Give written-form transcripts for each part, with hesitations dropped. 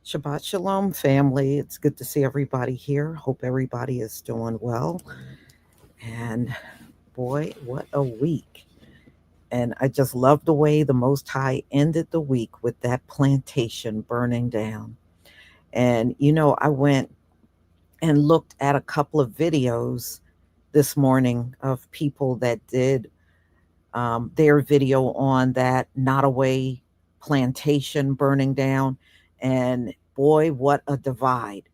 Shabbat Shalom, family. It's good to see everybody here. Hope everybody is doing well. And boy, what a week. And I just love the way the Most High ended the week with that plantation burning down. And, I went and looked at a couple of videos this morning of people that did their video on that Nottoway plantation burning down. And boy, what a divide.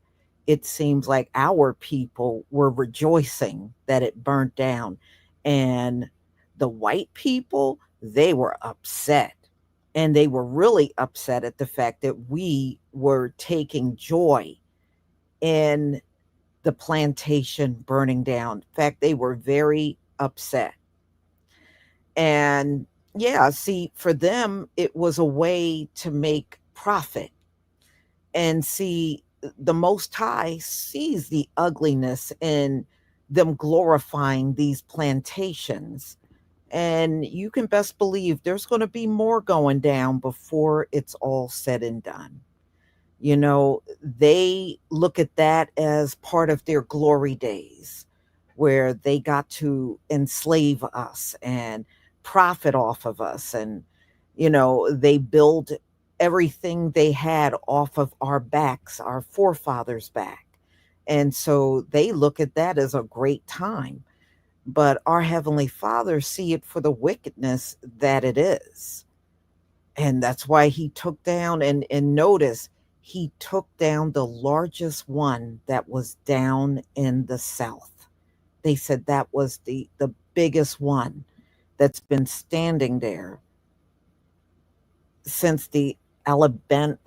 It seems like our people were rejoicing that it burnt down. And the white people, they were upset. And they were really upset at the fact that we were taking joy in the plantation burning down. In fact, they were very upset. And yeah, see, for them, it was a way to make profit. And see, the Most High sees the ugliness in them glorifying these plantations. And you can best believe there's going to be more going down before it's all said and done. They look at that as part of their glory days where they got to enslave us and profit off of us. And, they build everything they had off of our backs, our forefathers' back. And so they look at that as a great time. But our Heavenly Father see it for the wickedness that it is. And that's why he took down, and notice, he took down the largest one that was down in the south. They said that was the biggest one that's been standing there since the Alabama,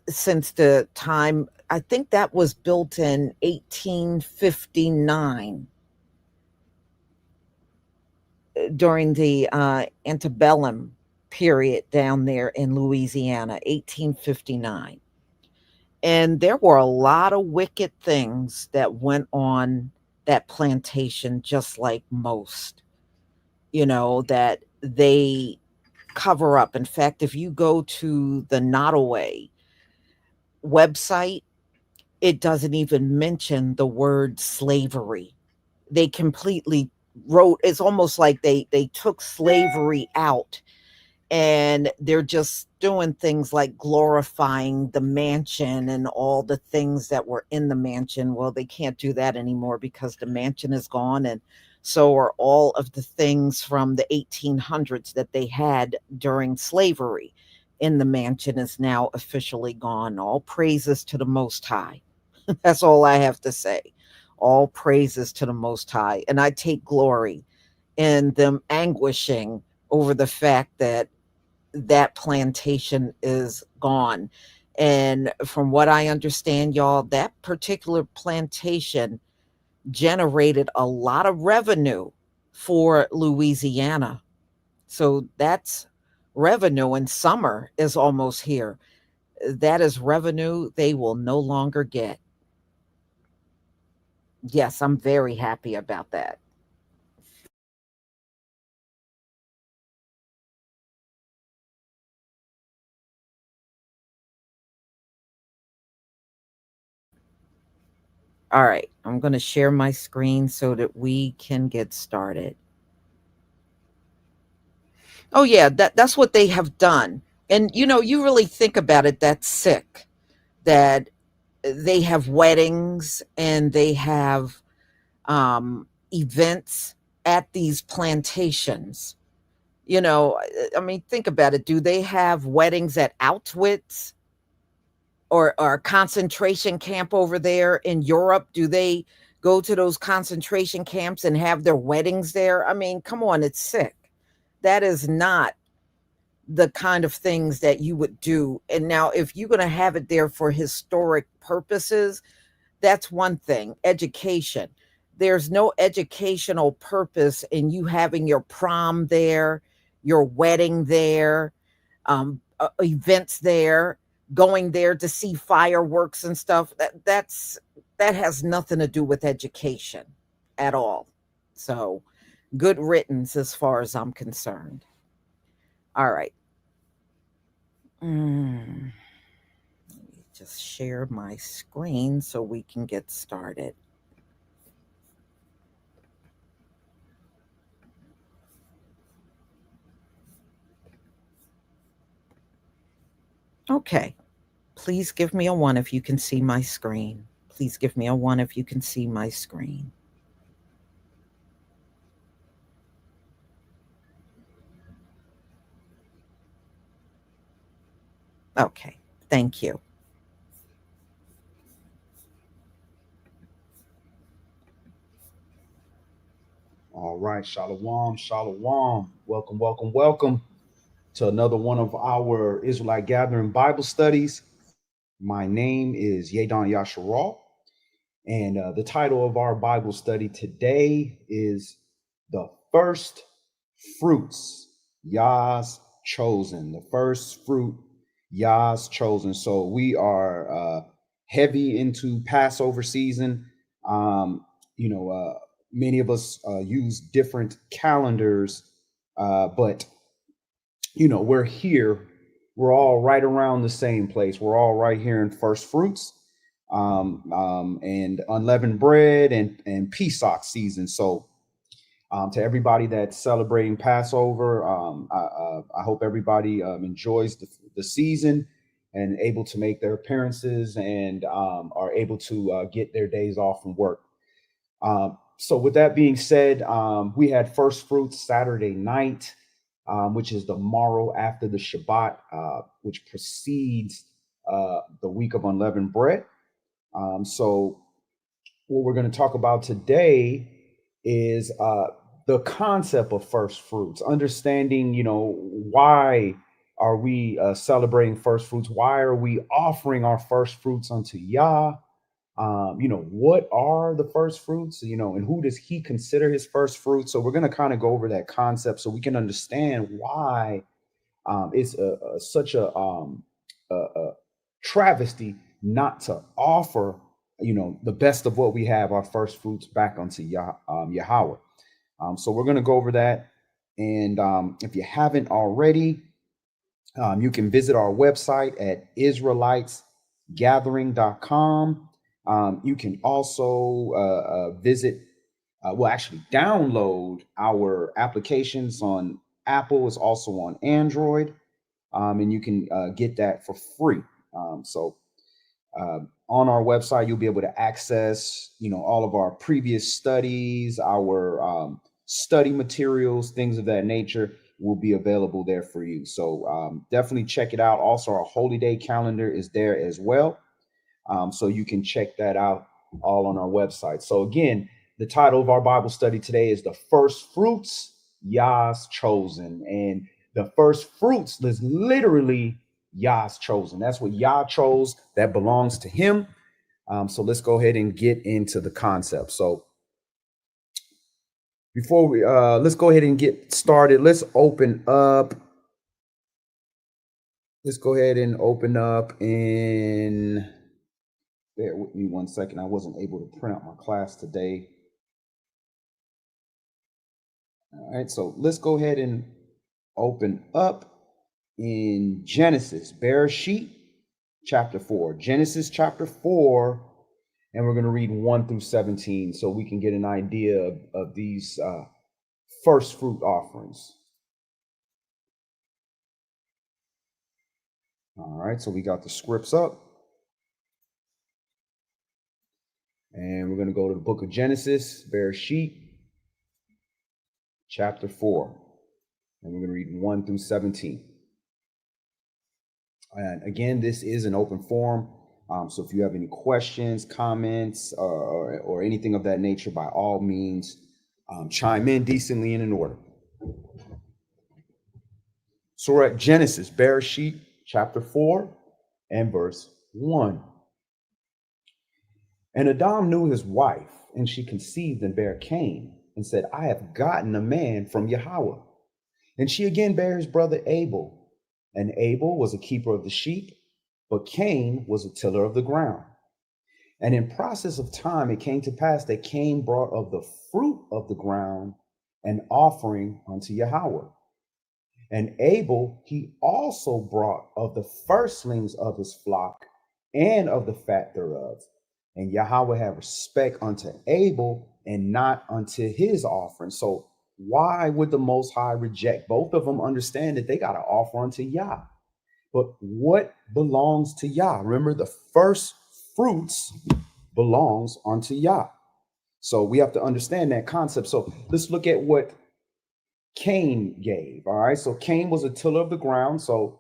since the time, I think that was built in 1859 during the antebellum period down there in Louisiana, 1859. And there were a lot of wicked things that went on that plantation, just like most, that they cover up. In fact, if you go to the Nottoway website, it doesn't even mention the word slavery. They completely wrote, it's almost like they took slavery out, and they're just doing things like glorifying the mansion and all the things that were in the mansion. Well, they can't do that anymore because the mansion is gone, and so are all of the things from the 1800s that they had during slavery in the mansion is now officially gone. All praises to the Most High. That's all I have to say. All praises to the Most High. And I take glory in them anguishing over the fact that that plantation is gone. And from what I understand, y'all, that particular plantation generated a lot of revenue for Louisiana. So that's revenue, and summer is almost here. That is revenue they will no longer get. Yes, I'm very happy about that. All right, I'm going to share my screen so that we can get started. Oh yeah, that's what they have done. And you really think about it, that's sick that they have weddings and they have events at these plantations. I mean, think about it. Do they have weddings at Auschwitz or a concentration camp over there in Europe? Do they go to those concentration camps and have their weddings there? I mean, come on, it's sick. That is not the kind of things that you would do. And now, if you're going to have it there for historic purposes, that's one thing. Education. There's no educational purpose in you having your prom there, your wedding there, events there, going there to see fireworks and stuff. That has nothing to do with education at all. So, good riddance as far as I'm concerned. All right. Mm, let me just share my screen so we can get started. Okay. Please give me a one if you can see my screen. Please give me a one if you can see my screen. Okay. Thank you. All right, Shalom, Shalom. Welcome, welcome, welcome to another one of our Israelite Gathering Bible studies. My name is Yadon Yasharal, and the title of our Bible study today is The First Fruits, Yah's Chosen. The first fruit, Yah's Chosen. So we are heavy into Passover season. Um, you know, many of us use different calendars, but we're here. We're all right around the same place. We're all right here in first fruits, and unleavened bread and Pesach season. So, to everybody that's celebrating Passover, I hope everybody enjoys the season and able to make their appearances and are able to get their days off from work. So with that being said, we had first fruits Saturday night, which is the morrow after the Shabbat, which precedes the week of unleavened bread. So what we're going to talk about today is the concept of first fruits, understanding, why are we celebrating first fruits? Why are we offering our first fruits unto Yah? What are the first fruits, and who does he consider his first fruits? So we're going to kind of go over that concept so we can understand why it's such a travesty not to offer, the best of what we have, our first fruits, back unto Yahweh. So we're going to go over that. And if you haven't already, you can visit our website at israelitesgathering.com. You can also visit Well, actually download our applications on Apple. It's also on Android, and you can get that for free. On our website, you'll be able to access, all of our previous studies, our study materials, things of that nature will be available there for you. So definitely check it out. Also, our Holy Day calendar is there as well. So you can check that out all on our website. So again, the title of our Bible study today is The First Fruits, YAH's Chosen. And the first fruits is literally YAH's chosen. That's what YAH chose. That belongs to him. So let's go ahead and get into the concept. So before we let's go ahead and get started. Let's open up. Let's go ahead and open up in. Bear with me 1 second. I wasn't able to print out my class today. All right, so let's go ahead and open up in Genesis, Bereshit, chapter 4. Genesis chapter 4, and we're going to read 1 through 17 so we can get an idea of these first fruit offerings. All right, so we got the scripts up. And we're going to go to the book of Genesis, Bereshit, chapter 4. And we're going to read 1 through 17. And again, this is an open forum. So if you have any questions, comments, or anything of that nature, by all means, chime in decently and in order. So we're at Genesis, Bereshit, chapter 4 and verse 1. And Adam knew his wife, and she conceived and bare Cain, and said, I have gotten a man from Yahweh. And she again bare his brother Abel. And Abel was a keeper of the sheep, but Cain was a tiller of the ground. And in process of time, it came to pass that Cain brought of the fruit of the ground an offering unto Yahweh. And Abel, he also brought of the firstlings of his flock and of the fat thereof. And Yahweh had respect unto Abel and not unto his offering. So why would the Most High reject? Both of them understand that they got to offer unto Yah. But what belongs to Yah? Remember, the first fruits belongs unto Yah. So we have to understand that concept. So let's look at what Cain gave. All right. So Cain was a tiller of the ground. So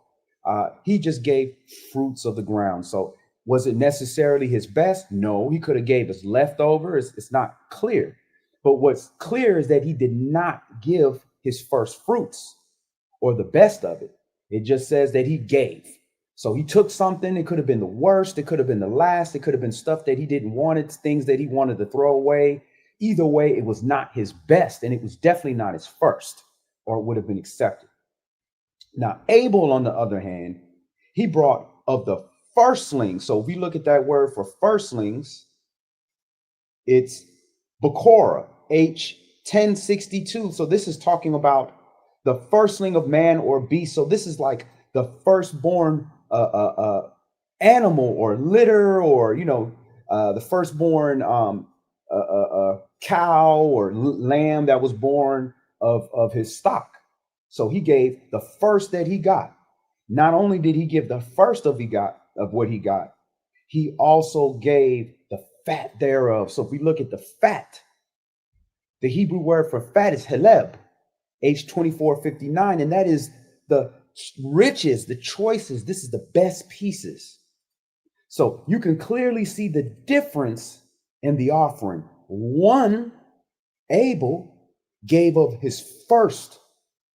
he just gave fruits of the ground. So was it necessarily his best? No, he could have gave us leftover. It's not clear. But what's clear is that he did not give his first fruits or the best of it. It just says that he gave. So he took something. It could have been the worst. It could have been the last. It could have been stuff that he didn't want. It's things that he wanted to throw away. Either way, it was not his best, and it was definitely not his first, or it would have been accepted. Now, Abel, on the other hand, he brought of the firstlings. So if we look at that word for firstlings, it's Bakora, H1062. So this is talking about the firstling of man or beast. So this is like the firstborn animal or litter, or the firstborn cow or lamb that was born of his stock. So he gave the first that he got. Not only did he give the first of what he got, he also gave the fat thereof. So if we look at the fat, the Hebrew word for fat is heleb, H2459, and that is the riches, the choices. This is the best pieces. So you can clearly see the difference in the offering. One, Abel gave of his first,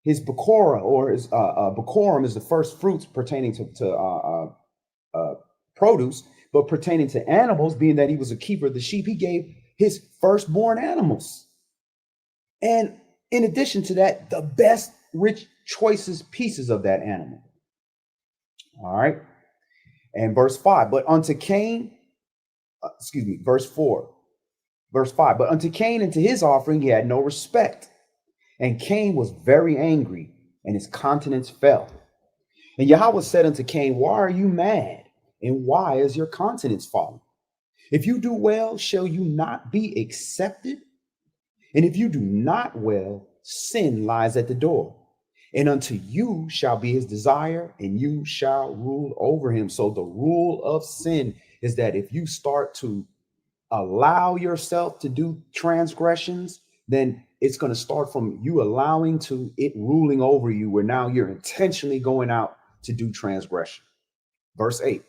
his Bakora, or his Bakorum is the first fruits pertaining to produce, but pertaining to animals, being that he was a keeper of the sheep, he gave his firstborn animals. And in addition to that, the best, rich, choicest pieces of that animal. All right. And verse 5, but unto Cain, verse 4, verse 5, but unto Cain and to his offering he had no respect. And Cain was very angry, and his countenance fell. And Yahweh said unto Cain, why are you mad? And why is your countenance fallen? If you do well, shall you not be accepted? And if you do not well, sin lies at the door. And unto you shall be his desire, and you shall rule over him. So the rule of sin is that if you start to allow yourself to do transgressions, then it's going to start from you allowing to it ruling over you, where now you're intentionally going out to do transgression. Verse 8.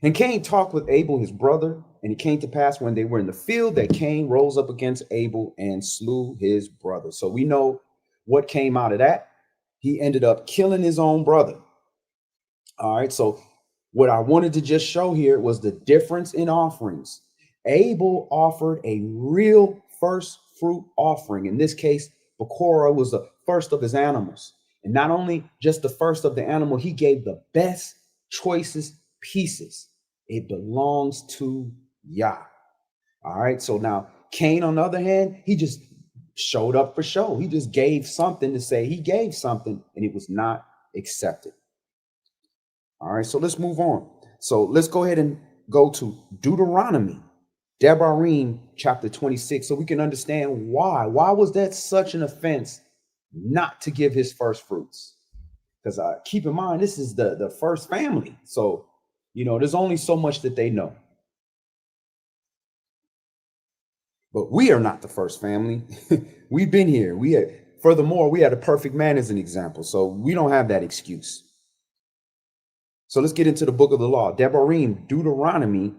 And Cain talked with Abel, his brother, and it came to pass when they were in the field that Cain rose up against Abel and slew his brother. So we know what came out of that. He ended up killing his own brother. All right. So what I wanted to just show here was the difference in offerings. Abel offered a real first fruit offering. In this case, Bakora was the first of his animals. And not only just the first of the animal, he gave the best, choicest pieces. It belongs to YAH. All right. So now Cain, on the other hand, he just showed up for show. He just gave something to say he gave something, and it was not accepted. All right. So let's move on. So let's go ahead and go to Deuteronomy, Devarim, chapter 26, so we can understand why. Why was that such an offense not to give his first fruits? Because keep in mind, this is the first family. So, there's only so much that they know. But we are not the first family. We've been here. Furthermore, we had a perfect man as an example. So we don't have that excuse. So let's get into the book of the law. Devarim, Deuteronomy,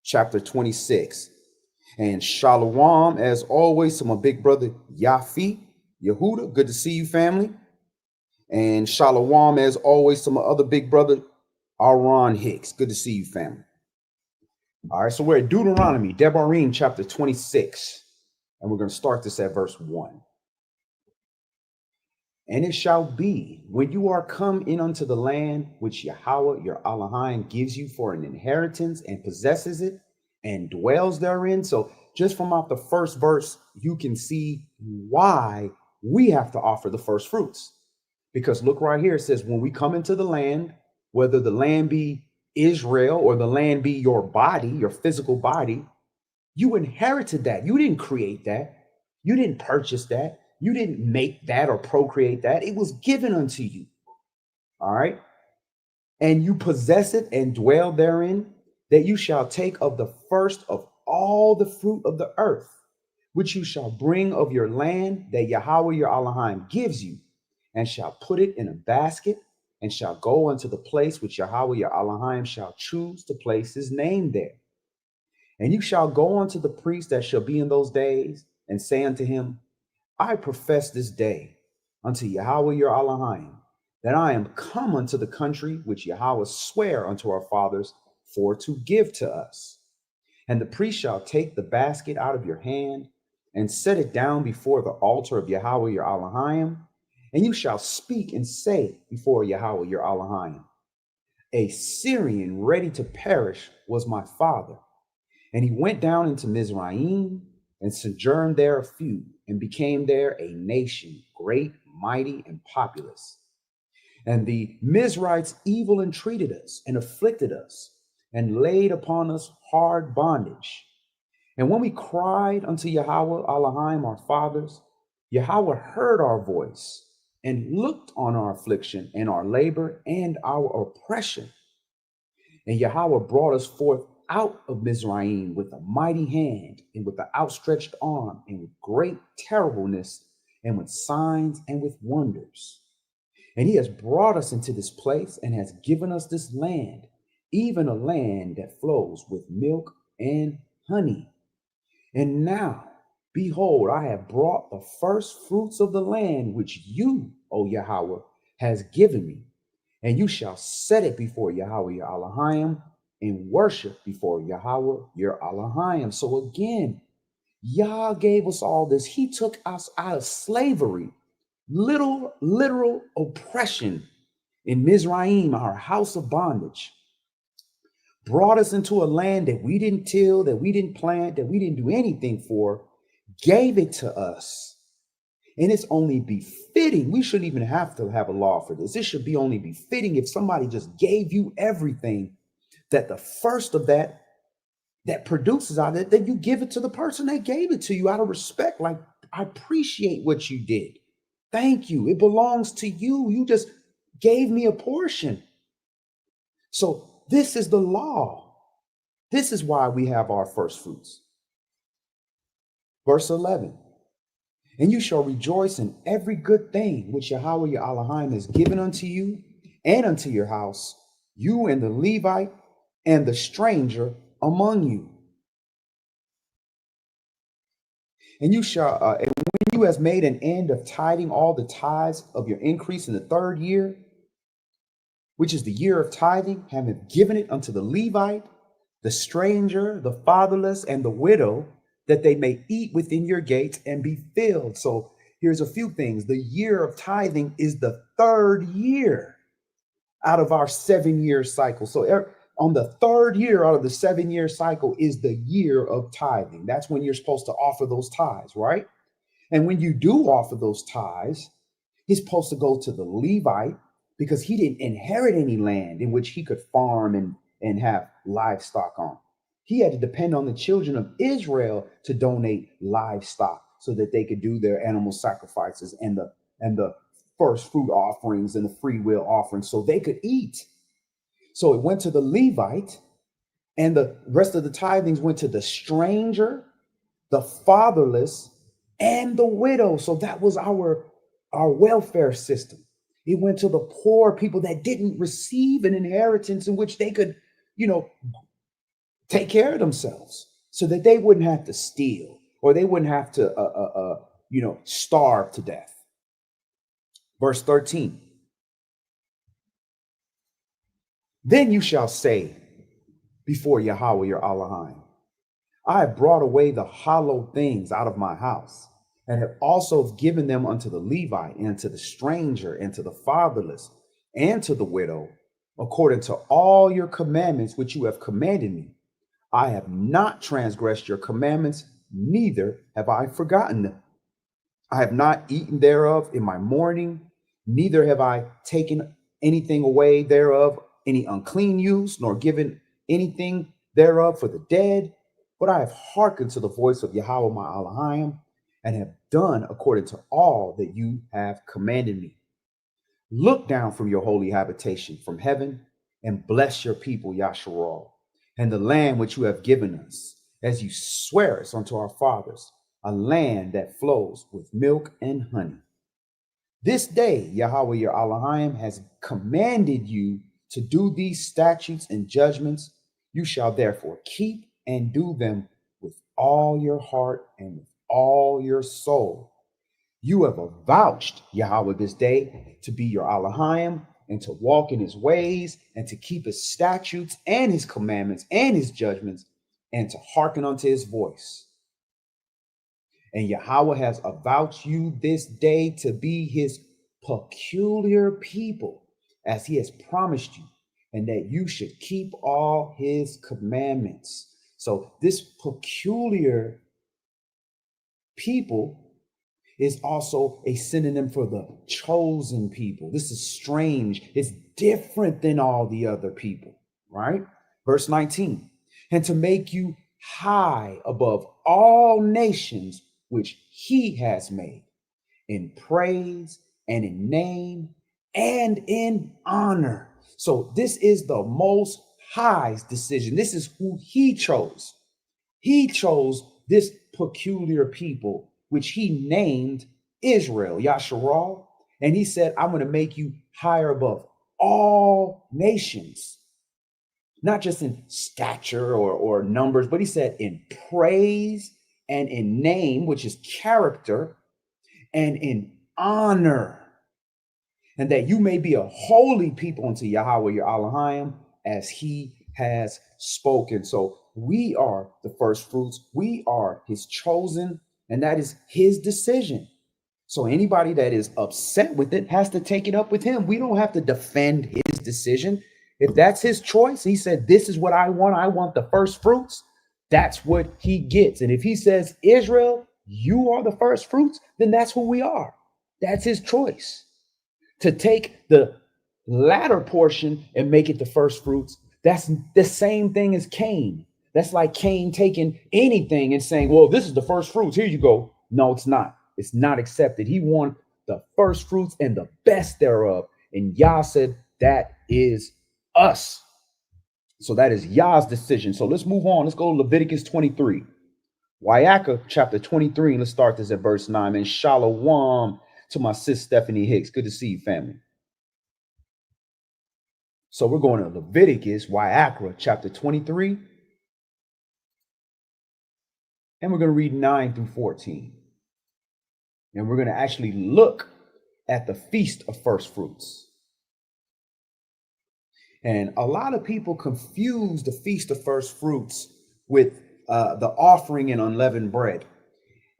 chapter 26. And Shalom, as always, to my big brother Yafi, Yehuda. Good to see you, family. And Shalom, as always, to my other big brother, Aaron Hicks. Good to see you, family. All right, so we're at Deuteronomy, Devarim, chapter 26. And we're going to start this at verse 1. And it shall be, when you are come in unto the land which Yahweh your Elohim gives you for an inheritance, and possesses it and dwells therein. So just from out the first verse, you can see why we have to offer the first fruits. Because look right here, it says, when we come into the land, whether the land be Israel or the land be your body, your physical body, you inherited that. You didn't create that. You didn't purchase that. You didn't make that or procreate that. It was given unto you. All right. And you possess it and dwell therein, that you shall take of the first of all the fruit of the earth, which you shall bring of your land that Yahweh your Elohim gives you, and shall put it in a basket, and shall go unto the place which Yahweh your Elohim shall choose to place his name there. And you shall go unto the priest that shall be in those days, and say unto him, I profess this day unto Yahweh your Elohim, that I am come unto the country which Yahweh sware unto our fathers for to give to us. And the priest shall take the basket out of your hand, and set it down before the altar of Yahweh your Elohim, and you shall speak and say before Yahweh your Elohim, a Syrian ready to perish was my father, and he went down into Mizraim, and sojourned there a few, and became there a nation, great, mighty, and populous. And the Mizrites evil entreated us, and afflicted us, and laid upon us hard bondage. And when we cried unto Yahweh Elohim our fathers, Yahweh heard our voice, and looked on our affliction, and our labor, and our oppression. And Yahweh brought us forth out of Mizraim with a mighty hand, and with the outstretched arm, and with great terribleness, and with signs, and with wonders. And he has brought us into this place, and has given us this land, even a land that flows with milk and honey. And now, behold, I have brought the first fruits of the land which you, O Yahweh, has given me. And you shall set it before Yahweh your Elohim, and worship before Yahweh your Elohim. So again, Yah gave us all this. He took us out of slavery, literal oppression in Mizraim, our house of bondage, brought us into a land that we didn't till, that we didn't plant, that we didn't do anything for, gave it to us. And it's only befitting. We shouldn't even have to have a law for this. It should be only befitting if somebody just gave you everything, that the first of that that produces out of it, then you give it to the person that gave it to you out of respect. Like, I appreciate what you did. Thank you. It belongs to you. You just gave me a portion. So this is the law. This is why we have our first fruits. Verse 11. And you shall rejoice in every good thing which Yahweh your Elohim has given unto you and unto your house, you and the Levite and the stranger among you. And you shall, and when you has made an end of tithing all the tithes of your increase in the 3rd year, which is the year of tithing, having given it unto the Levite, the stranger, the fatherless, and the widow, that they may eat within your gates and be filled. So here's a few things. The year of tithing is the 3rd year out of our 7-year cycle. So on the 3rd year out of the 7-year cycle is the year of tithing. That's when you're supposed to offer those tithes, right? And when you do offer those tithes, he's supposed to go to the Levite because he didn't inherit any land in which he could farm and have livestock on. He had to depend on the children of Israel to donate livestock so that they could do their animal sacrifices and the first fruit offerings and the free will offerings so they could eat. So it went to the Levite, and the rest of the tithings went to the stranger, the fatherless, and the widow. So that was our welfare system. It went to the poor people that didn't receive an inheritance in which they could, take care of themselves so that they wouldn't have to steal or they wouldn't have to, starve to death. Verse 13. Then you shall say before Yahweh your Elohim, I have brought away the hollow things out of my house, and have also given them unto the Levite, and to the stranger, and to the fatherless, and to the widow, according to all your commandments which you have commanded me. I have not transgressed your commandments, neither have I forgotten them. I have not eaten thereof in my mourning, neither have I taken anything away thereof, any unclean use, nor given anything thereof for the dead. But I have hearkened to the voice of Yahweh my Elohim, and have done according to all that you have commanded me. Look down from your holy habitation from heaven, and bless your people, Yasharal, and the land which you have given us, as you swear us unto our fathers, a land that flows with milk and honey. This day, Yahweh your Elohim has commanded you to do these statutes and judgments. You shall therefore keep and do them with all your heart and with all your soul. You have avouched Yahweh this day to be your Elohim, and to walk in his ways, and to keep his statutes and his commandments and his judgments, and to hearken unto his voice. And Yahweh has avouched you this day to be his peculiar people, as he has promised you, and that you should keep all his commandments. So this peculiar people is also a synonym for the chosen people. This is strange. It's different than all the other people, right? Verse 19, and to make you high above all nations which he has made, in praise and in name and in honor. So this is the Most High's decision. This is who he chose. He chose this peculiar people, which he named Israel, Yasharal. And he said, I'm going to make you higher above all nations, not just in stature or numbers, but he said in praise and in name, which is character, and in honor, and that you may be a holy people unto Yahweh your Elohim, as he has spoken. So we are the first fruits. We are his chosen, and that is his decision. So anybody that is upset with it has to take it up with him. We don't have to defend his decision. If that's his choice, he said, this is what I want the first fruits. That's what he gets. And if he says, Israel, you are the first fruits, then that's who we are. That's his choice. To take the latter portion and make it the first fruits, that's the same thing as Cain. That's like Cain taking anything and saying, well, this is the first fruits. Here you go. No, it's not. It's not accepted. He wanted the first fruits and the best thereof. And Yah said, that is us. So that is Yah's decision. So let's move on. Let's go to Leviticus 23. YAH chapter 23. And let's start this at verse 9. And shalom to my sis Stephanie Hicks. Good to see you, family. So we're going to Leviticus, YAH chapter 23. And we're going to read 9 through 14. And we're going to actually look at the Feast of First Fruits. And a lot of people confuse the Feast of First Fruits with the offering and unleavened bread.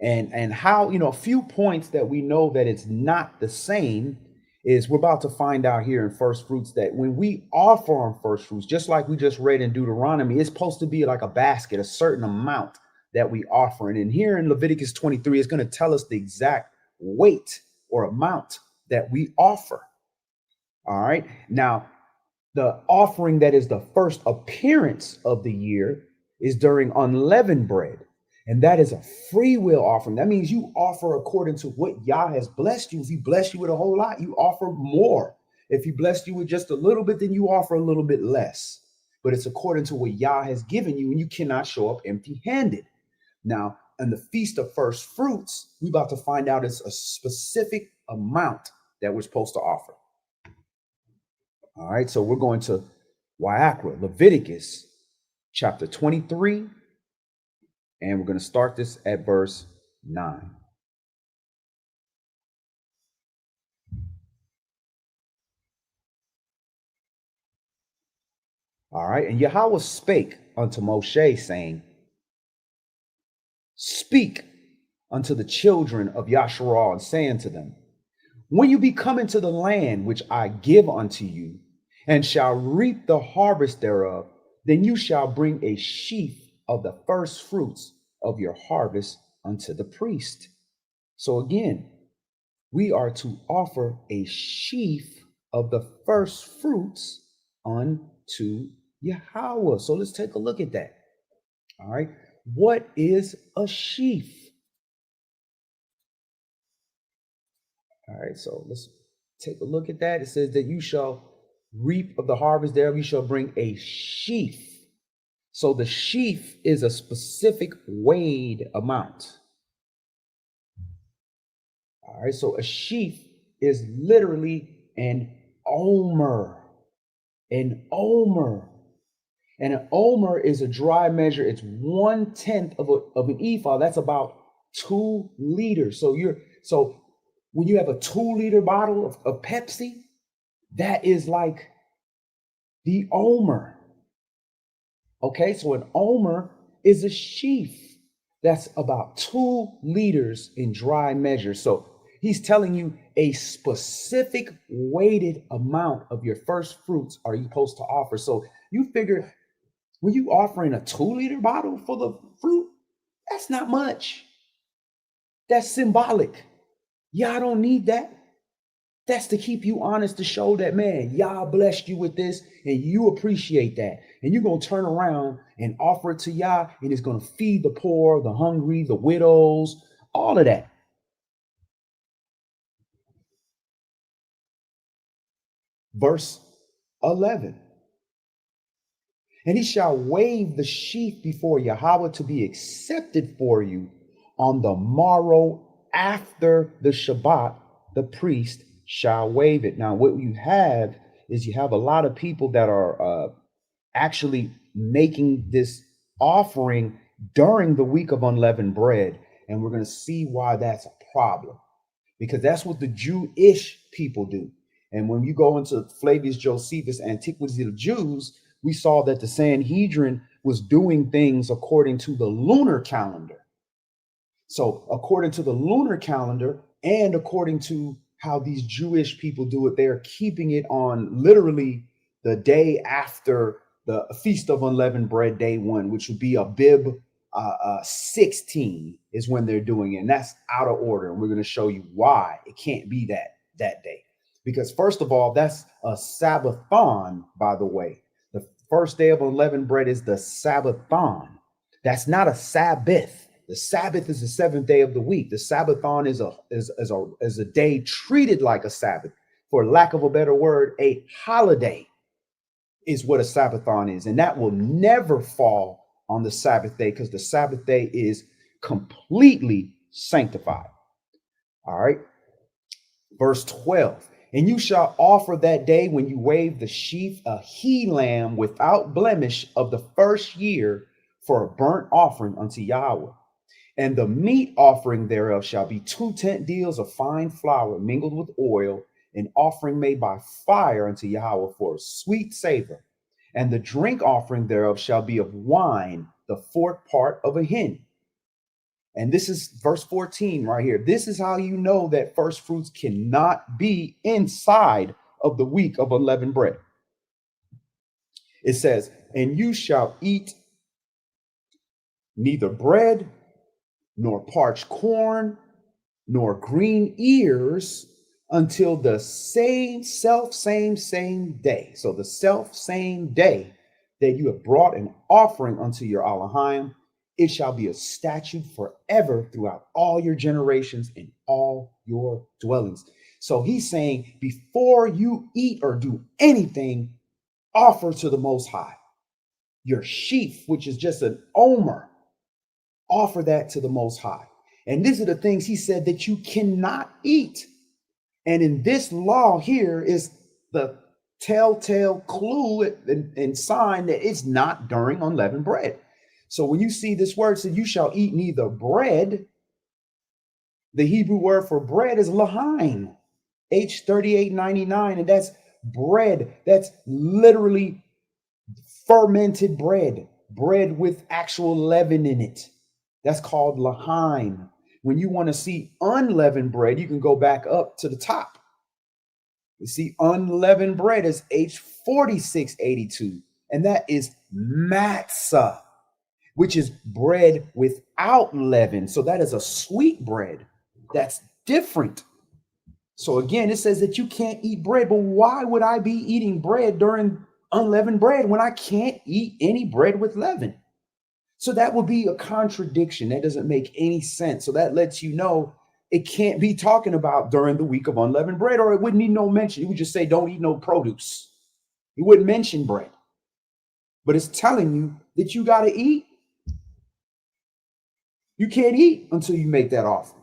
And how, a few points that we know that it's not the same is we're about to find out here in First Fruits that when we offer on First Fruits, just like we just read in Deuteronomy, it's supposed to be like a basket, a certain amount that we offer. And here in Leviticus 23, it's going to tell us the exact weight or amount that we offer. All right. Now, the offering that is the first appearance of the year is during unleavened bread. And that is a free will offering. That means you offer according to what Yah has blessed you. If he blessed you with a whole lot, you offer more. If he blessed you with just a little bit, then you offer a little bit less. But it's according to what Yah has given you, and you cannot show up empty-handed. Now, in the Feast of First Fruits, we're about to find out it's a specific amount that we're supposed to offer. All right, so we're going to YAH, Leviticus chapter 23, and we're going to start this at verse 9. All right, and Yahweh spake unto Moshe, saying, speak unto the children of Yasharal, and say unto them, when you be come into the land which I give unto you, and shall reap the harvest thereof, then you shall bring a sheaf of the first fruits of your harvest unto the priest. So again, we are to offer a sheaf of the first fruits unto Yahweh. So let's take a look at that. All right. What is a sheaf? All right. So let's take a look at that. It says that you shall reap of the harvest thereof, you shall bring a sheaf. So the sheaf is a specific weighed amount. All right, so a sheaf is literally an omer. An omer. And an omer is a dry measure. It's 1/10 of an ephah. That's about 2 liters. So when you have a 2-liter bottle of Pepsi, that is like the omer. Okay, so an omer is a sheaf that's about 2 liters in dry measure. So he's telling you a specific weighted amount of your first fruits are you supposed to offer. So you figure when you offering a 2-liter bottle for the fruit, that's not much. That's symbolic. Y'all don't need that. That's to keep you honest, to show that, man, Yah blessed you with this and you appreciate that. And you're going to turn around and offer it to Yah, and it's going to feed the poor, the hungry, the widows, all of that. Verse 11. And he shall wave the sheaf before Yahweh to be accepted for you on the morrow after the Shabbat, the priest shall wave it. Now, what you have is you have a lot of people that are actually making this offering during the week of unleavened bread. And we're going to see why that's a problem, because that's what the Jewish people do. And when you go into Flavius Josephus' Antiquities of the Jews, we saw that the Sanhedrin was doing things according to the lunar calendar. So according to the lunar calendar and according to how these Jewish people do it, they're keeping it on literally the day after the Feast of Unleavened Bread, day 1, which would be Abib 16 is when they're doing it. And that's out of order. And we're going to show you why it can't be that day. Because first of all, that's a Sabbathon, by the way. The first day of unleavened bread is the Sabbathon. That's not a Sabbath. The Sabbath is the seventh day of the week. The Sabbathon is a day treated like a Sabbath. For lack of a better word, a holiday is what a Sabbathon is. And that will never fall on the Sabbath day because the Sabbath day is completely sanctified. All right. Verse 12. And you shall offer that day when you wave the sheaf a he lamb without blemish of the first year for a burnt offering unto Yahweh. And the meat offering thereof shall be 2 tent deals of fine flour mingled with oil, an offering made by fire unto Yahweh for a sweet savor. And the drink offering thereof shall be of wine, the fourth part of a hin. And this is verse 14 right here. This is how you know that first fruits cannot be inside of the week of unleavened bread. It says, and you shall eat neither bread, nor parched corn, nor green ears until the same day. So the same day that you have brought an offering unto your Elohim, it shall be a statute forever throughout all your generations in all your dwellings. So he's saying, before you eat or do anything, offer to the Most High your sheaf, which is just an omer. Offer that to the Most High. And these are the things he said that you cannot eat. And in this law here is the telltale clue and sign that it's not during unleavened bread. So when you see this word said, you shall eat neither bread, the Hebrew word for bread is lahain, H3899, and that's bread. That's literally fermented bread, bread with actual leaven in it. That's called lahain. When you want to see unleavened bread, you can go back up to the top. You see, unleavened bread is H4682, and that is matzah, which is bread without leaven. So that is a sweet bread. That's different. So again, it says that you can't eat bread, but why would I be eating bread during unleavened bread when I can't eat any bread with leaven? So that would be a contradiction. That doesn't make any sense. So that lets you know it can't be talking about during the week of unleavened bread, or it wouldn't need no mention. It would just say, don't eat no produce. It wouldn't mention bread. But it's telling you that you got to eat. You can't eat until you make that offering.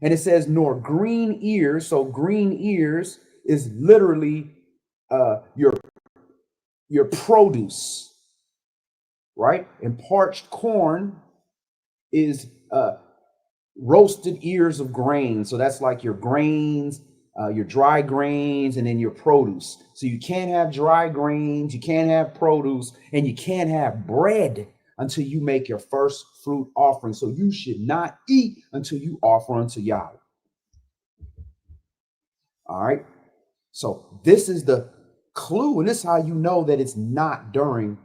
And it says, nor green ears. So green ears is literally your produce, right? And parched corn is roasted ears of grain. So that's like your grains, your dry grains, and then your produce. So you can't have dry grains, you can't have produce, and you can't have bread until you make your first fruit offering. So you should not eat until you offer unto Yahweh. All right. So this is the clue, and this is how you know that it's not during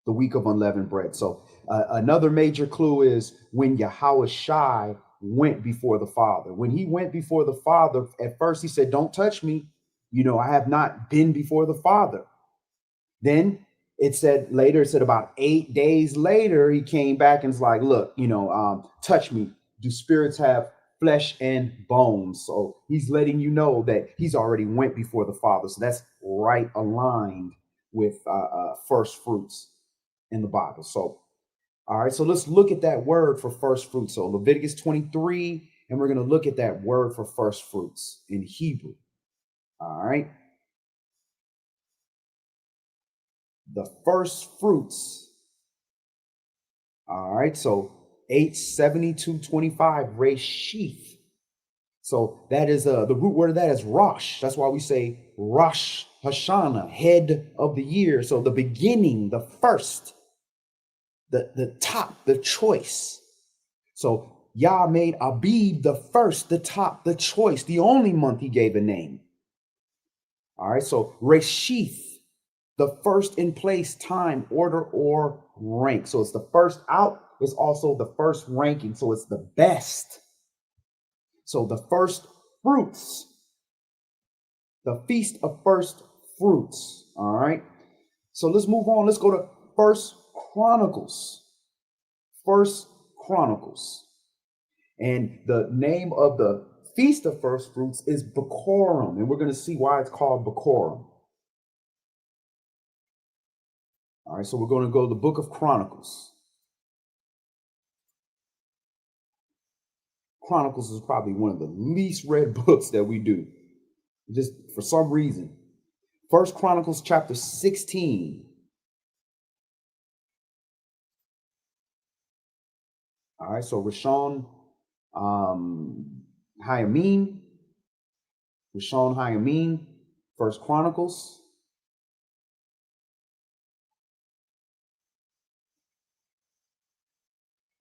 the week of unleavened bread. So another major clue is when Yahweh Shai went before the Father. When he went before the Father, at first he said, don't touch me. You know, I have not been before the Father. Then it said about 8 days later, he came back and was like, look, touch me. Do spirits have flesh and bones? So he's letting you know that he's already went before the Father. So that's right aligned with first fruits in the Bible. So, all right, so let's look at that word for first fruits. So Leviticus 23, and we're going to look at that word for first fruits in Hebrew. All right. The first fruits. All right, so H7225, Reshith. So that is the root word of that is Rosh. That's why we say Rosh Hashanah, head of the year. So the beginning, the first, the top, the choice. So Yah made Abib the first, the top, the choice, the only month he gave a name. All right, so Reshith, the first in place, time, order, or rank. So it's the first out. It's also the first ranking. So it's the best. So the first fruits, the feast of first fruits. All right. So let's move on. Let's go to First Chronicles. First Chronicles. And the name of the Feast of First Fruits is Bacchorum. And we're going to see why it's called Bacchorum. All right, so we're going to go to the book of Chronicles. Chronicles is probably one of the least read books that we do, just for some reason. First Chronicles chapter 16. All right, so Rishon Hayamim, First Chronicles.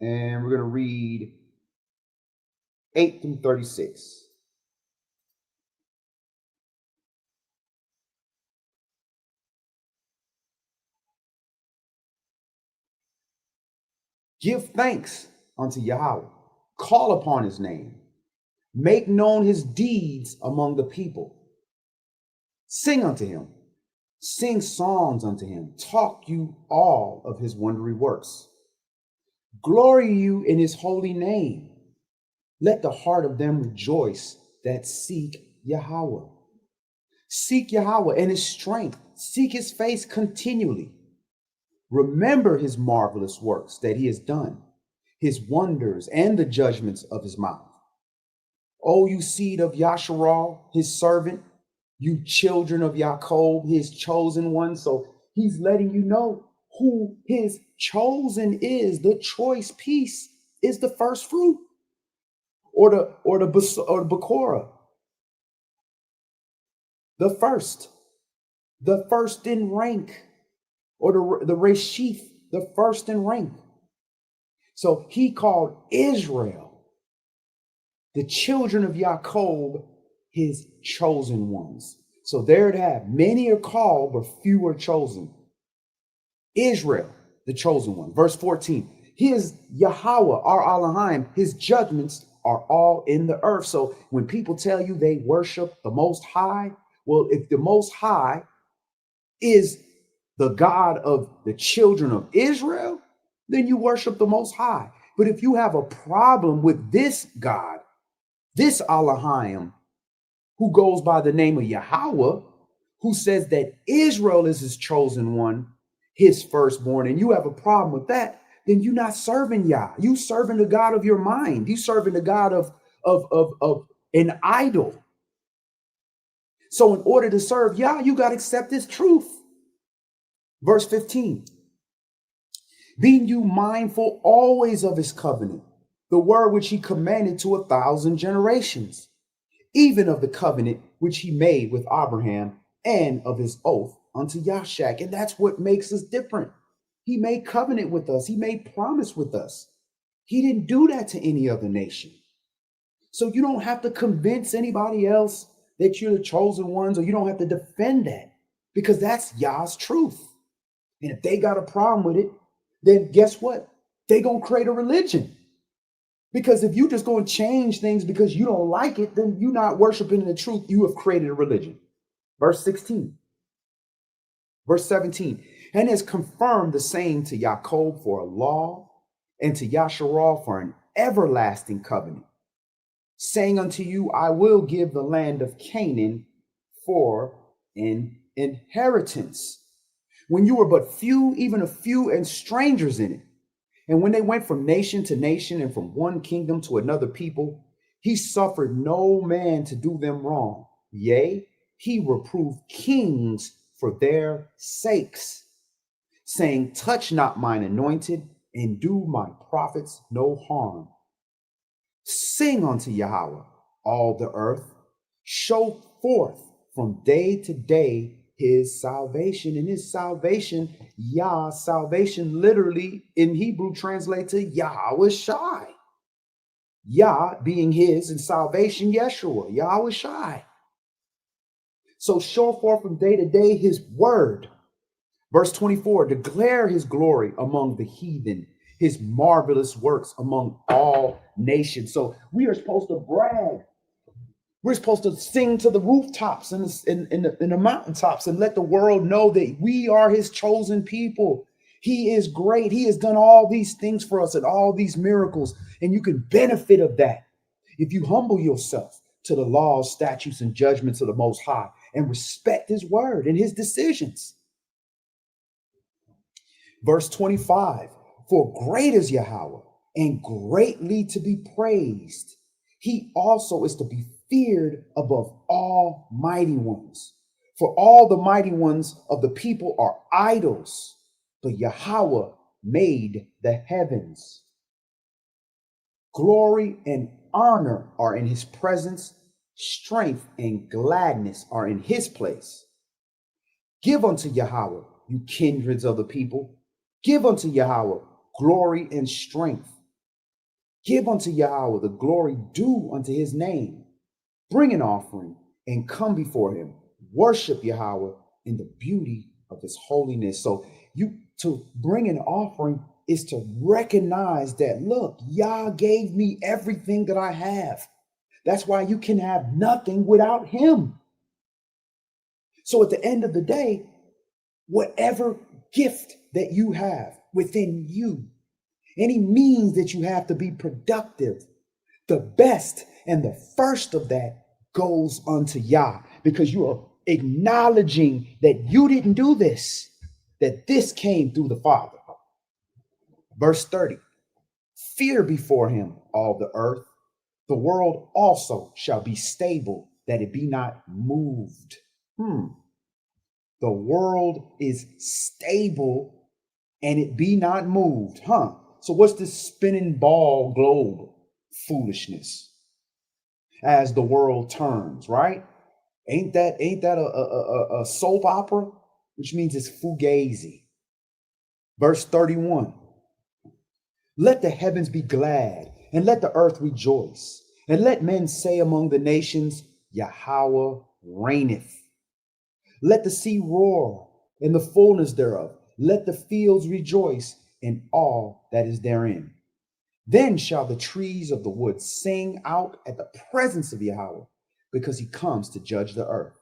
And we're going to read 8 through 36. Give thanks unto Yahweh, call upon his name, make known his deeds among the people. Sing unto him, sing songs unto him, talk you all of his wondrous works. Glory you in his holy name. Let the heart of them rejoice that seek Yahweh. Seek Yahweh and his strength. Seek his face continually. Remember his marvelous works that he has done, his wonders and the judgments of his mouth. O you seed of Yasharal, his servant, you children of Jacob, his chosen one. So he's letting you know who his chosen is. The choice piece is the first fruit, or the Bakora. The first in rank, or the Reshith, the first in rank. So he called Israel, the children of Jacob, his chosen ones. So there it have. Many are called, but few are chosen. Israel, the chosen one. Verse 14. His Yahweh, our Elohim, his judgments are all in the earth. So when people tell you they worship the Most High, well, if the Most High is the God of the children of Israel, then you worship the Most High. But if you have a problem with this God, this Elohim, who goes by the name of Yahweh, who says that Israel is his chosen one, his firstborn, and you have a problem with that, then you're not serving Yah. You serving the God of your mind. You serving the God of an idol. So in order to serve Yah, you got to accept this truth. Verse 15. Being you mindful always of his covenant, the word which he commanded to 1,000 generations, even of the covenant which he made with Abraham, and of his oath unto Yashak. And that's what makes us different. He made covenant with us. He made promise with us. He didn't do that to any other nation. So you don't have to convince anybody else that you're the chosen ones, or you don't have to defend that, because that's Yah's truth. And if they got a problem with it, then guess what? They're going to create a religion. Because if you just go and change things because you don't like it, then you're not worshiping the truth. You have created a religion. Verse 16. Verse 17. And has confirmed the same to Jacob for a law, and to Yasharal for an everlasting covenant, saying unto you, I will give the land of Canaan for an inheritance. When you were but few, even a few, and strangers in it. And when they went from nation to nation and from one kingdom to another people, he suffered no man to do them wrong. Yea, he reproved kings for their sakes, saying, touch not mine anointed, and do my prophets no harm. Sing unto Yahweh, all the earth. Show forth from day to day his salvation. And his salvation, Yah, salvation literally in Hebrew translates to Yahweh Shai. Yah being his, and salvation Yeshua, Yahweh Shai. So show forth from day to day his word. Verse 24, declare his glory among the heathen, his marvelous works among all nations. So we are supposed to brag We're supposed to sing to the rooftops and in the mountaintops and let the world know that we are his chosen people. He is great. He has done all these things for us and all these miracles. And you can benefit of that if you humble yourself to the laws, statutes, and judgments of the Most High and respect his word and his decisions. Verse 25, for great is Yahweh and greatly to be praised. He also is to be feared above all mighty ones. For all the mighty ones of the people are idols, but Yahweh made the heavens. Glory and honor are in his presence. Strength and gladness are in his place. Give unto Yahweh, you kindreds of the people. Give unto Yahweh glory and strength. Give unto Yahweh the glory due unto his name. Bring an offering and come before him. Worship Yahweh in the beauty of his holiness. So to bring an offering is to recognize that, look, Yah gave me everything that I have. That's why you can have nothing without him. So at the end of the day, whatever gift that you have within you, any means that you have to be productive, the best and the first of that goes unto Yah, because you are acknowledging that you didn't do this, that this came through the Father. Verse 30, fear before him all the earth. The world also shall be stable, that it be not moved. The world is stable and it be not moved. So what's this spinning ball globe foolishness? As the world turns, right? Ain't that a soap opera? Which means it's fugazi. Verse 31. Let the heavens be glad, and let the earth rejoice, and let men say among the nations, Yahweh reigneth. Let the sea roar, and the fullness thereof. Let the fields rejoice, and all that is therein. Then shall the trees of the wood sing out at the presence of Yahweh, because he comes to judge the earth.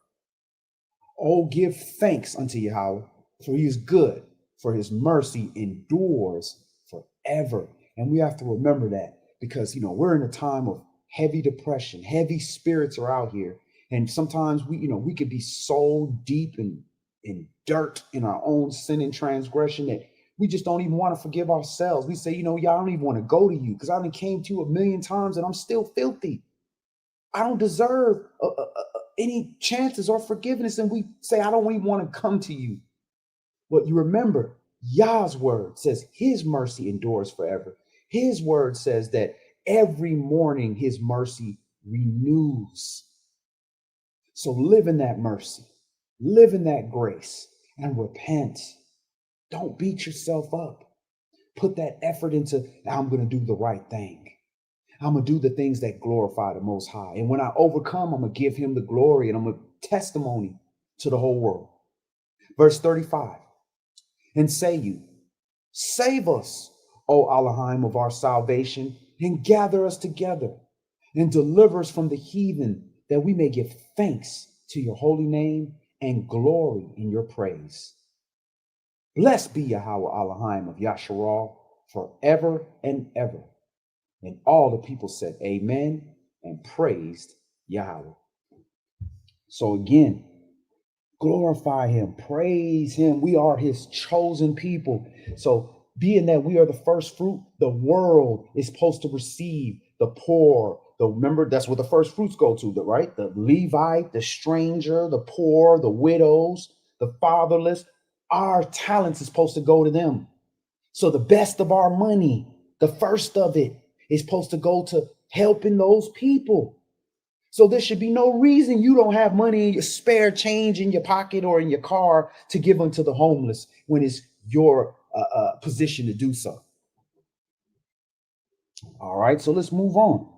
Oh, give thanks unto Yahweh, for he is good, for his mercy endures forever. And we have to remember that, because, we're in a time of heavy depression, heavy spirits are out here. And sometimes we could be so deep in dirt in our own sin and transgression that we just don't even want to forgive ourselves. We say, y'all don't even want to go to you because I done came to you a million times and I'm still filthy. I don't deserve any chances or forgiveness. And we say, I don't even want to come to you. But you remember, Yah's word says his mercy endures forever. His word says that every morning his mercy renews. So live in that mercy, live in that grace, and repent. Don't beat yourself up. Put that effort into, I'm going to do the right thing. I'm going to do the things that glorify the Most High. And when I overcome, I'm going to give him the glory and I'm going to testimony to the whole world. Verse 35, and say you, save us, O Elohim of our salvation, and gather us together and deliver us from the heathen, that we may give thanks to your holy name and glory in your praise. Blessed be Yahweh Elohim of Yasharal forever and ever. And all the people said amen and praised Yahweh. So again, glorify him, praise him. We are his chosen people. So being that we are the first fruit, the world is supposed to receive the poor. Remember, that's what the first fruits go to, right? The Levite, the stranger, the poor, the widows, the fatherless. Our talents is supposed to go to them. So the best of our money, the first of it, is supposed to go to helping those people. So there should be no reason you don't have money in your spare change in your pocket or in your car to give unto the homeless when it's your position to do so. All right, so let's move on.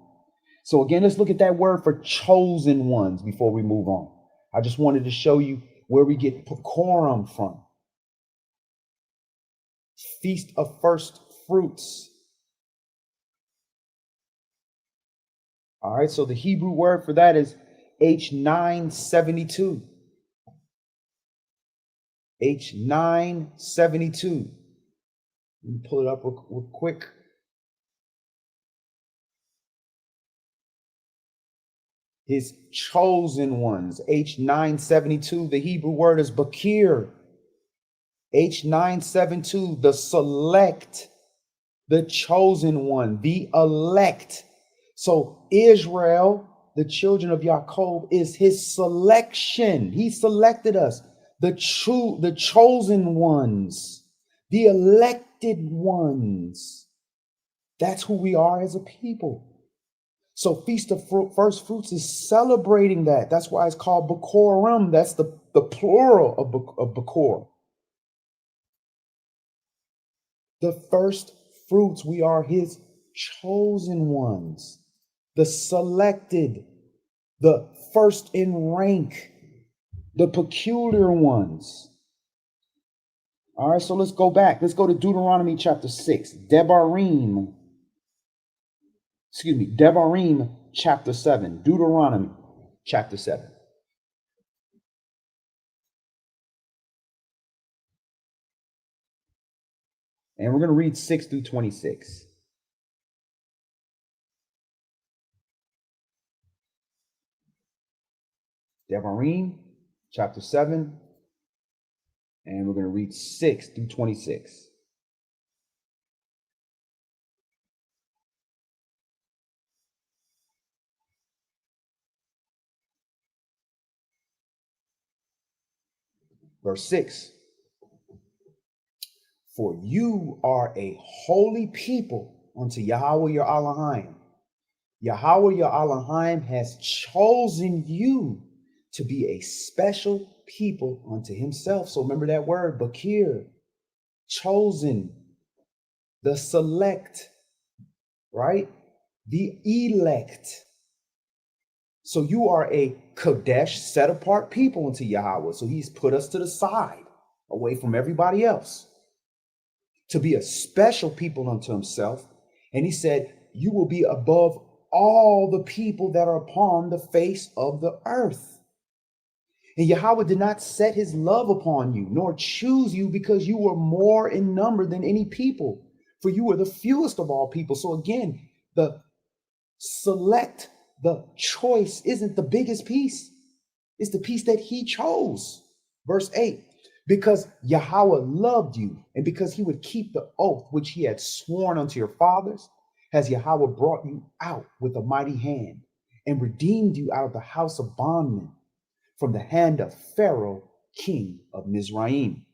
So again, let's look at that word for chosen ones before we move on. I just wanted to show you where we get Purim from. Feast of First Fruits. All right, so the Hebrew word for that is H972. H972. Let me pull it up real quick. His chosen ones. H972. The Hebrew word is bakir. H972. The select. The chosen one. The elect. So Israel, the children of Jacob, is his selection. He selected us. The chosen ones. The elected ones. That's who we are as a people. So Feast of First Fruits is celebrating that. That's why it's called Bakorim. That's the plural of Bakor. The first fruits, we are his chosen ones, the selected, the first in rank, the peculiar ones. All right, so let's go back. Let's go to Deuteronomy chapter 6. Devarim chapter 7. Deuteronomy chapter 7. And we're going to read 6 through 26. Devarim chapter 7. And we're going to read 6 through 26. Verse 6. For you are a holy people unto Yahweh your Elohim. Yahweh your Elohim has chosen you to be a special people unto himself. So remember that word, bakir, chosen, the select, right? The elect. So you are a Kodesh, set apart people unto Yahweh. So he's put us to the side, away from everybody else, to be a special people unto himself. And he said, you will be above all the people that are upon the face of the earth. And Yahweh did not set his love upon you, nor choose you because you were more in number than any people, for you were the fewest of all people. So again, the select, the choice isn't the biggest piece. It's the piece that he chose. Verse 8, because Yahweh loved you, and because he would keep the oath which he had sworn unto your fathers, has Yahweh brought you out with a mighty hand and redeemed you out of the house of bondmen, from the hand of Pharaoh, king of Mizraim.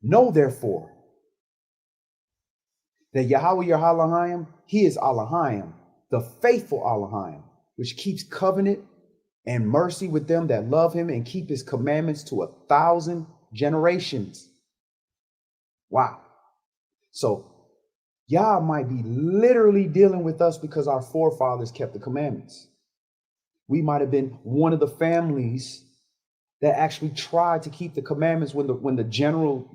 Know therefore that Yahweh your Elohim, he is Elohim, the faithful Elohim, which keeps covenant and mercy with them that love him and keep his commandments to 1,000 generations. Wow. So Yah might be literally dealing with us because our forefathers kept the commandments. We might have been one of the families that actually tried to keep the commandments when the general,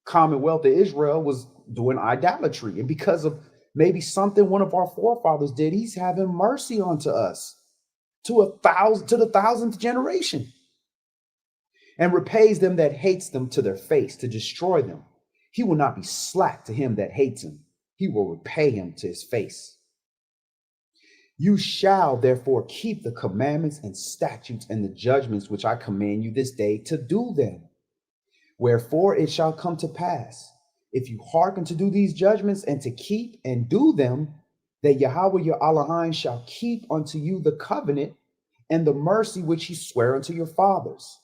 Commonwealth of Israel was doing idolatry. And because of maybe something one of our forefathers did, he's having mercy onto us to the 1,000th generation, and repays them that hates them to their face, to destroy them. He will not be slack to him that hates him. He will repay him to his face. You shall therefore keep the commandments and statutes and the judgments which I command you this day to do them. Wherefore it shall come to pass, if you hearken to do these judgments and to keep and do them, that Yahweh your Elohim shall keep unto you the covenant and the mercy which he sware unto your fathers.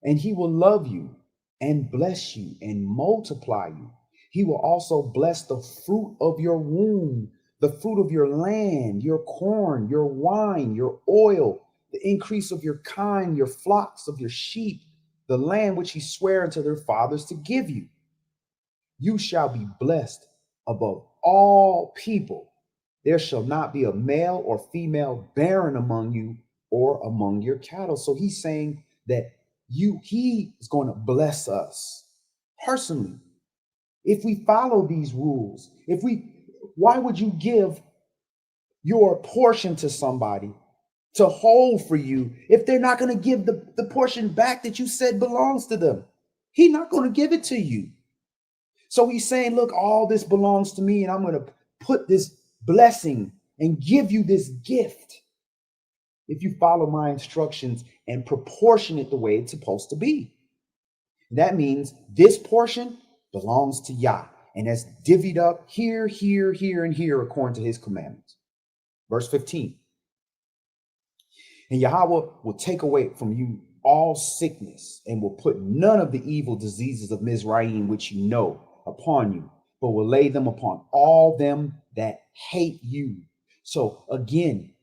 And he will love you and bless you and multiply you. He will also bless the fruit of your womb, the fruit of your land, your corn, your wine, your oil, the increase of your kine, your flocks, of your sheep, the land which he sware unto their fathers to give you. You shall be blessed above all people. There shall not be a male or female barren among you or among your cattle. So he's saying that he is going to bless us personally if we follow these rules. If we why would you give your portion to somebody to hold for you if they're not going to give the portion back that you said belongs to them? He's not going to give it to you. So he's saying, look, all this belongs to me, and I'm going to put this blessing and give you this gift if you follow my instructions and proportion it the way it's supposed to be. That means this portion belongs to Yah, and that's divvied up here, here, here, and here according to his commandments. Verse 15. And Yahweh will take away from you all sickness and will put none of the evil diseases of Mizraim, which you know, upon you, but will lay them upon all them that hate you. So again,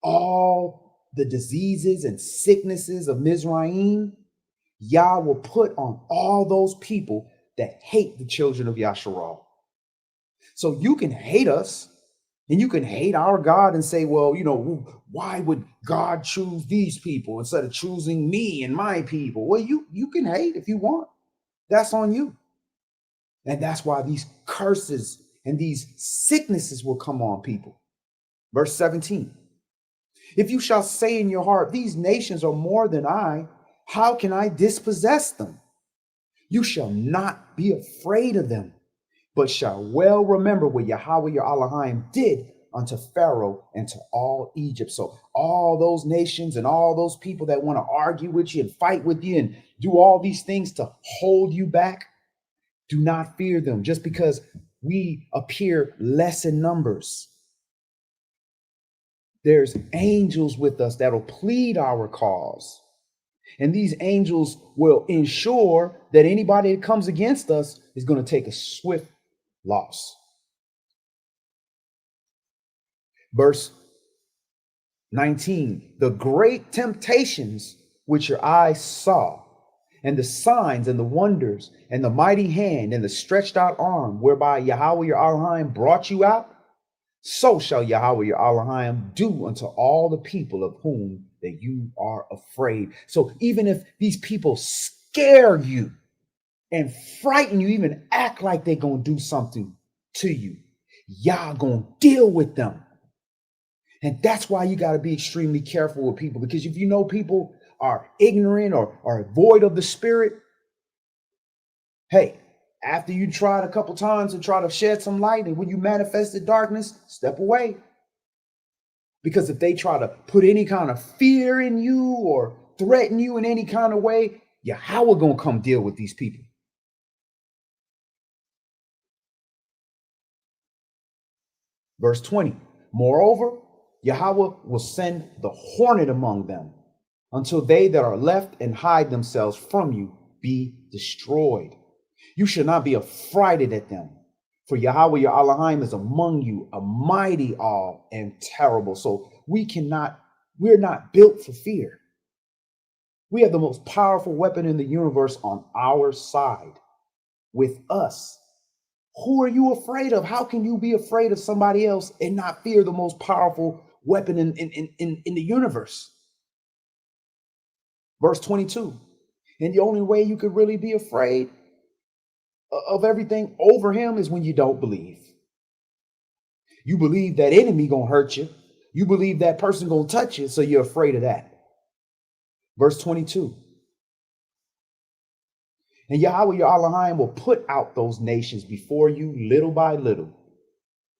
all the diseases and sicknesses of Mizraim, Yah will put on all those people that hate the children of Yasharal. So you can hate us and you can hate our God and say, well, why would God choose these people instead of choosing me and my people? Well, you can hate if you want. That's on you. And that's why these curses and these sicknesses will come on people. Verse 17. If you shall say in your heart, these nations are more than I, how can I dispossess them? You shall not be afraid of them, but shall well remember what Yahweh your Elohim did unto Pharaoh and to all Egypt. So all those nations and all those people that want to argue with you and fight with you and do all these things to hold you back, do not fear them just because we appear less in numbers. There's angels with us that'll plead our cause. And these angels will ensure that anybody that comes against us is going to take a swift loss. Verse 19, the great temptations which your eyes saw, and the signs and the wonders and the mighty hand and the stretched out arm whereby Yahweh your Elohim brought you out, so shall Yahweh your Elohim do unto all the people of whom that you are afraid. So even if these people scare you and frighten you, even act like they're going to do something to you, Yah going to deal with them. And that's why you got to be extremely careful with people, because if you know people are ignorant or are void of the spirit, hey, after you tried a couple times and try to shed some light, and when you manifested darkness, step away. Because if they try to put any kind of fear in you or threaten you in any kind of way, Yahweh gonna come deal with these people. Verse 20, moreover, Yahweh will send the hornet among them until they that are left and hide themselves from you be destroyed. You should not be affrighted at them, for Yahweh your Elohim is among you, a mighty awe and terrible. So we're not built for fear. We have the most powerful weapon in the universe on our side with us. Who are you afraid of? How can you be afraid of somebody else and not fear the most powerful weapon in the universe? Verse 22. And the only way you could really be afraid of everything over him is when you don't believe. You believe that enemy gonna hurt you. You believe that person gonna touch you, so you're afraid of that. Verse 22. And Yahweh your Elohim will put out those nations before you little by little.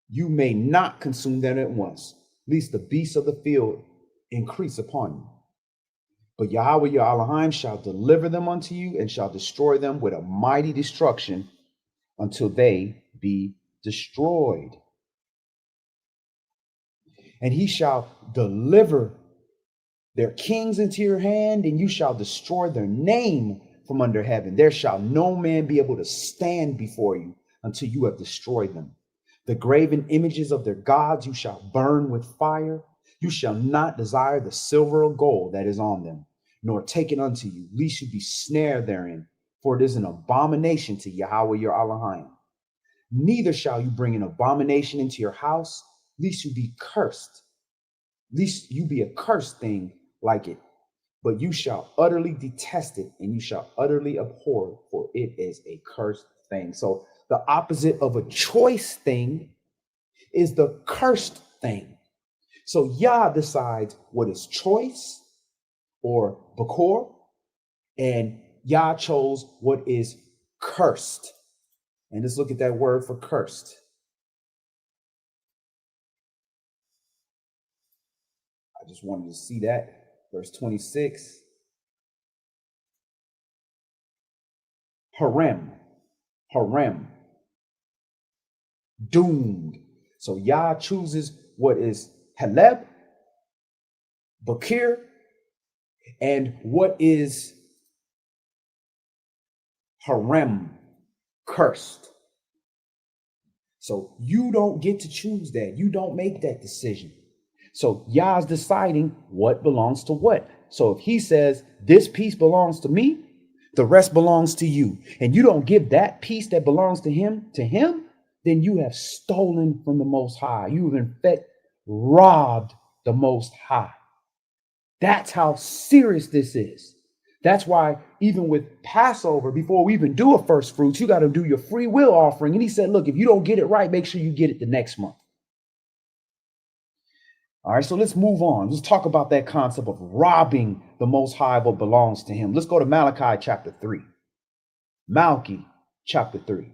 You may not consume them at once, lest the beasts of the field increase upon you. But Yahweh your Elohim shall deliver them unto you and shall destroy them with a mighty destruction until they be destroyed. And he shall deliver their kings into your hand, and you shall destroy their name from under heaven. There shall no man be able to stand before you until you have destroyed them. The graven images of their gods you shall burn with fire. You shall not desire the silver or gold that is on them, nor take it unto you, lest you be snared therein, for it is an abomination to Yahweh your Elohim. Neither shall you bring an abomination into your house, lest you be cursed, lest you be a cursed thing like it. But you shall utterly detest it, and you shall utterly abhor it, for it is a cursed thing. So The opposite of a choice thing is the cursed thing. So Yah decides what is choice or bakor, and Yah chose what is cursed. And let's look at that word for cursed. I just wanted to see that. Verse 26. Harem. Harem. Doomed. So Yah chooses what is Haleb, Bakir, and what is Harem, cursed. So you don't get to choose that. You don't make that decision. So Yah's deciding what belongs to what. So if he says this piece belongs to me, the rest belongs to you, and you don't give that piece that belongs to him, then you have stolen from the Most High. You have in fact robbed the Most High. That's how serious this is. That's why even with Passover, before we even do a first fruits, you got to do your free will offering. And he said, look, if you don't get it right, make sure you get it the next month. All right, so let's move on. Let's talk about that concept of robbing the Most High of what belongs to him. Let's go to Malachi chapter 3. Malachi chapter 3.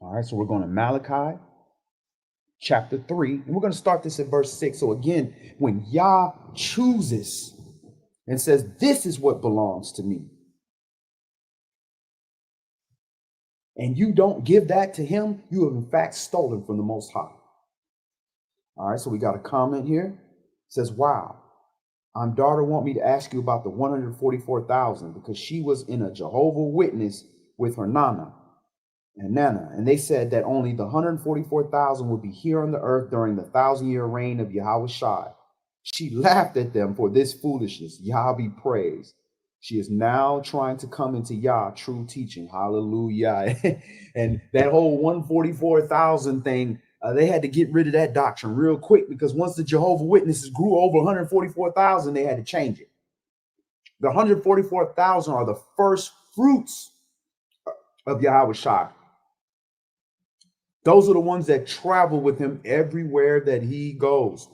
All right, so we're going to Malachi chapter 3, and we're going to start this at verse 6. So again, when Yah chooses and says, this is what belongs to me, and you don't give that to him, you have in fact stolen from the Most High. All right, so we got a comment here. It says, wow, daughter want me to ask you about the 144,000 because she was in a Jehovah Witness with her Nana. And they said that only the 144,000 would be here on the earth during the 1,000-year reign of Yahweh Shai. She laughed at them for this foolishness. Yah be praised. She is now trying to come into Yah true teaching. Hallelujah. And that whole 144,000 thing, they had to get rid of that doctrine real quick, because once the Jehovah Witnesses grew over 144,000, they had to change it. The 144,000 are the first fruits of Yahweh Shai. Those are the ones that travel with him everywhere that he goes.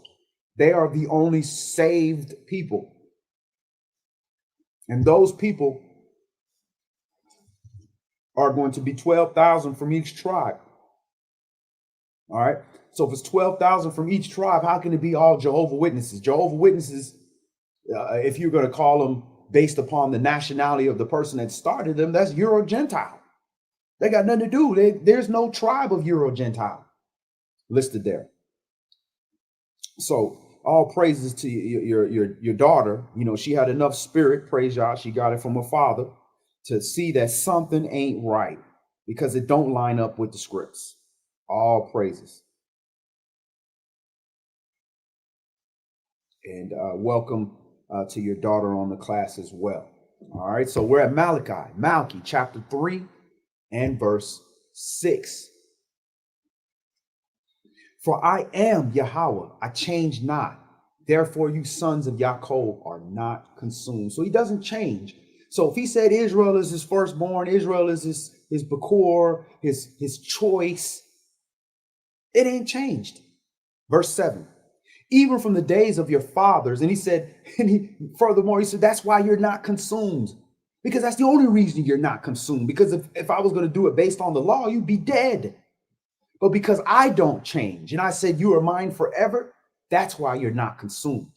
They are the only saved people. And those people are going to be 12,000 from each tribe. All right. So if it's 12,000 from each tribe, how can it be all Jehovah Witnesses? Jehovah Witnesses, if you're going to call them based upon the nationality of the person that started them, that's Euro-Gentile. They got nothing to do. There's no tribe of Euro-Gentile listed there. So all praises to your daughter. You know, she had enough spirit, praise Yah. She got it from her father to see that something ain't right because it don't line up with the scripts. All praises. And welcome to your daughter on the class as well. All right, so we're at Malachi chapter 3 and verse 6. For I am Yahweh, I change not. Therefore, you sons of Yaakov are not consumed. So he doesn't change. So if he said Israel is his firstborn, Israel is his Bakor, his choice, it ain't changed. Verse 7. Even from the days of your fathers. And he said, furthermore, he said, that's why you're not consumed. Because that's the only reason you're not consumed. Because if I was going to do it based on the law, you'd be dead. But because I don't change, and I said, you are mine forever, that's why you're not consumed.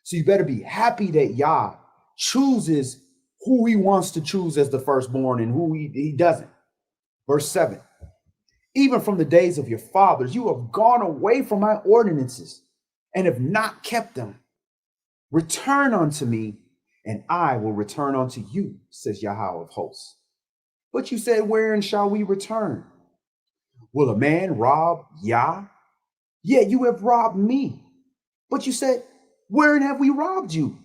So you better be happy that Yah chooses who he wants to choose as the firstborn and who he doesn't. Verse 7. Even from the days of your fathers, you have gone away from my ordinances and have not kept them. Return unto me, and I will return unto you, says Yahweh of hosts. But you said, wherein shall we return? Will a man rob Yah? Yet you have robbed me. But you said, wherein have we robbed you?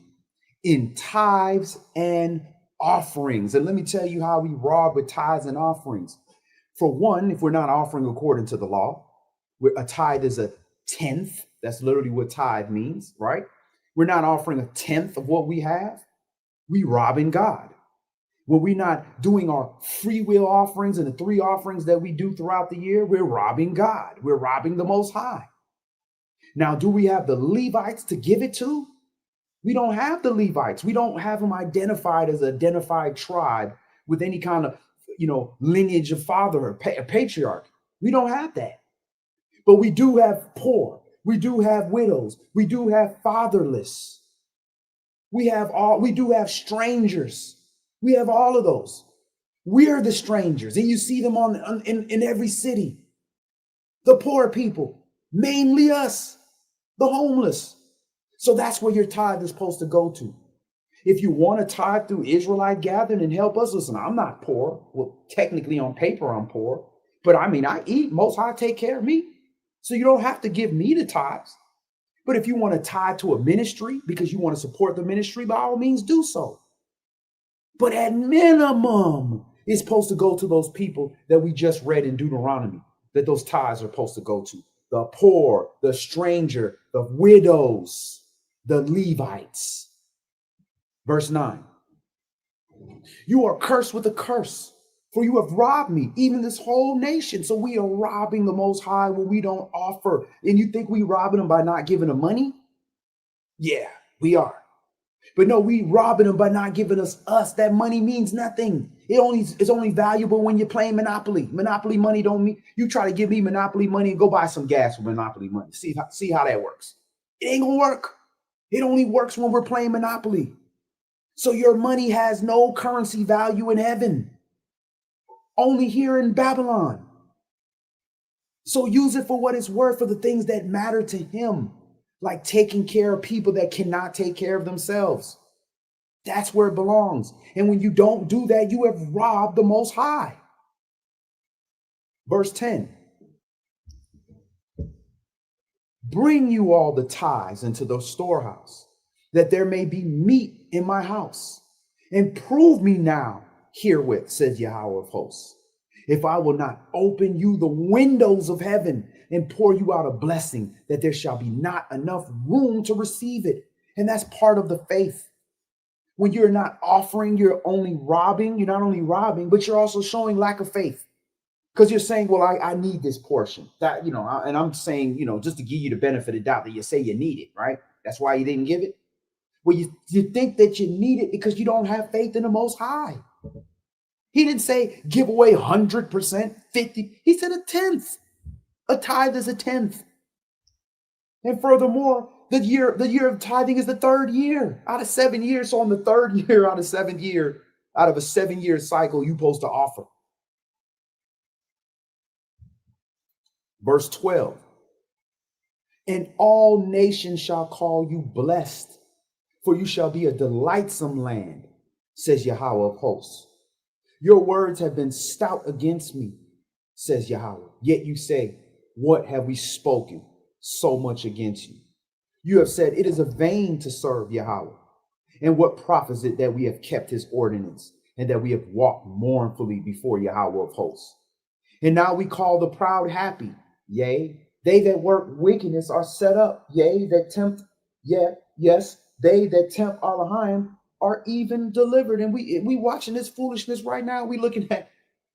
In tithes and offerings. And let me tell you how we rob with tithes and offerings. For one, if we're not offering according to the law, a tithe is a tenth. That's literally what tithe means, right? We're not offering a tenth of what we have. We robbing God. When we're not doing our free will offerings and the three offerings that we do throughout the year, we're robbing God. We're robbing the Most High. Now, do we have the Levites to give it to? We don't have the Levites. We don't have them identified as an identified tribe with any kind of, lineage of father or patriarch. We don't have that. But we do have poor. We do have widows. We do have fatherless. We do have strangers. We have all of those. We're the strangers, and you see them in every city. The poor people, mainly us, the homeless. So that's where your tithe is supposed to go to. If you want to tithe through Israelite gathering and help us, listen, I'm not poor. Well, technically on paper, I'm poor. But I mean, I eat. Most High take care of me. So you don't have to give me the tithes. But if you want to tithe to a ministry because you want to support the ministry, by all means, do so. But at minimum, it's supposed to go to those people that we just read in Deuteronomy, that those tithes are supposed to go to. The poor, the stranger, the widows, the Levites. Verse 9. You are cursed with a curse, for you have robbed me, even this whole nation. So we are robbing the Most High when we don't offer. And you think we robbing them by not giving them money? Yeah, we are. But no, we robbing them by not giving us. That money means nothing. It's only valuable when you're playing Monopoly. Monopoly money don't mean. You try to give me Monopoly money and go buy some gas with Monopoly money. See how that works. It ain't gonna work. It only works when we're playing Monopoly. So your money has no currency value in heaven. Only here in Babylon. So use it for what it's worth, for the things that matter to him, like taking care of people that cannot take care of themselves. That's where it belongs. And when you don't do that, you have robbed the Most High. Verse 10. Bring you all the tithes into the storehouse, that there may be meat in my house. And prove me now herewith, says Yahweh of hosts, if I will not open you the windows of heaven and pour you out a blessing, that there shall be not enough room to receive it. And that's part of the faith. When you're not offering, you're only robbing. You're not only robbing, but you're also showing lack of faith. Because you're saying, well, I need this portion. That, and I'm saying, just to give you the benefit of the doubt that you say you need it, right? That's why you didn't give it. Well, you think that you need it because you don't have faith in the Most High. He didn't say give away 100%, 50. He said a tenth. A tithe is a tenth. And furthermore, the year of tithing is the third year out of 7 years. So on the third year out of 7 year, out of a 7-year cycle, you're supposed to offer. Verse 12. And all nations shall call you blessed, for you shall be a delightsome land, says Yahweh of hosts. Your words have been stout against me, says Yahweh. Yet you say, what have we spoken so much against you? You have said, it is a vain to serve Yahweh. And what profits it that we have kept his ordinance and that we have walked mournfully before Yahweh of hosts? And now we call the proud happy. Yea, they that work wickedness are set up. Yea, that tempt, yes, they that tempt Elohim are even delivered. And we watching this foolishness right now. We looking at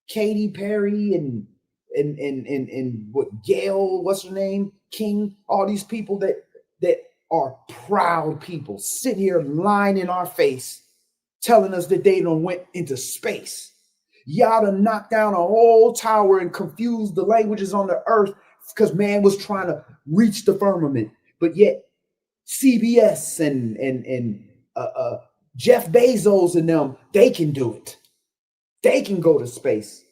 Katy Perry and what Gail, what's her name, King, all these people that are proud people sitting here lying in our face, telling us that they done went into space. Y'all done knocked down a whole tower and confused the languages on the earth because man was trying to reach the firmament. But yet CBS and Jeff Bezos and them, they can do it. They can go to space.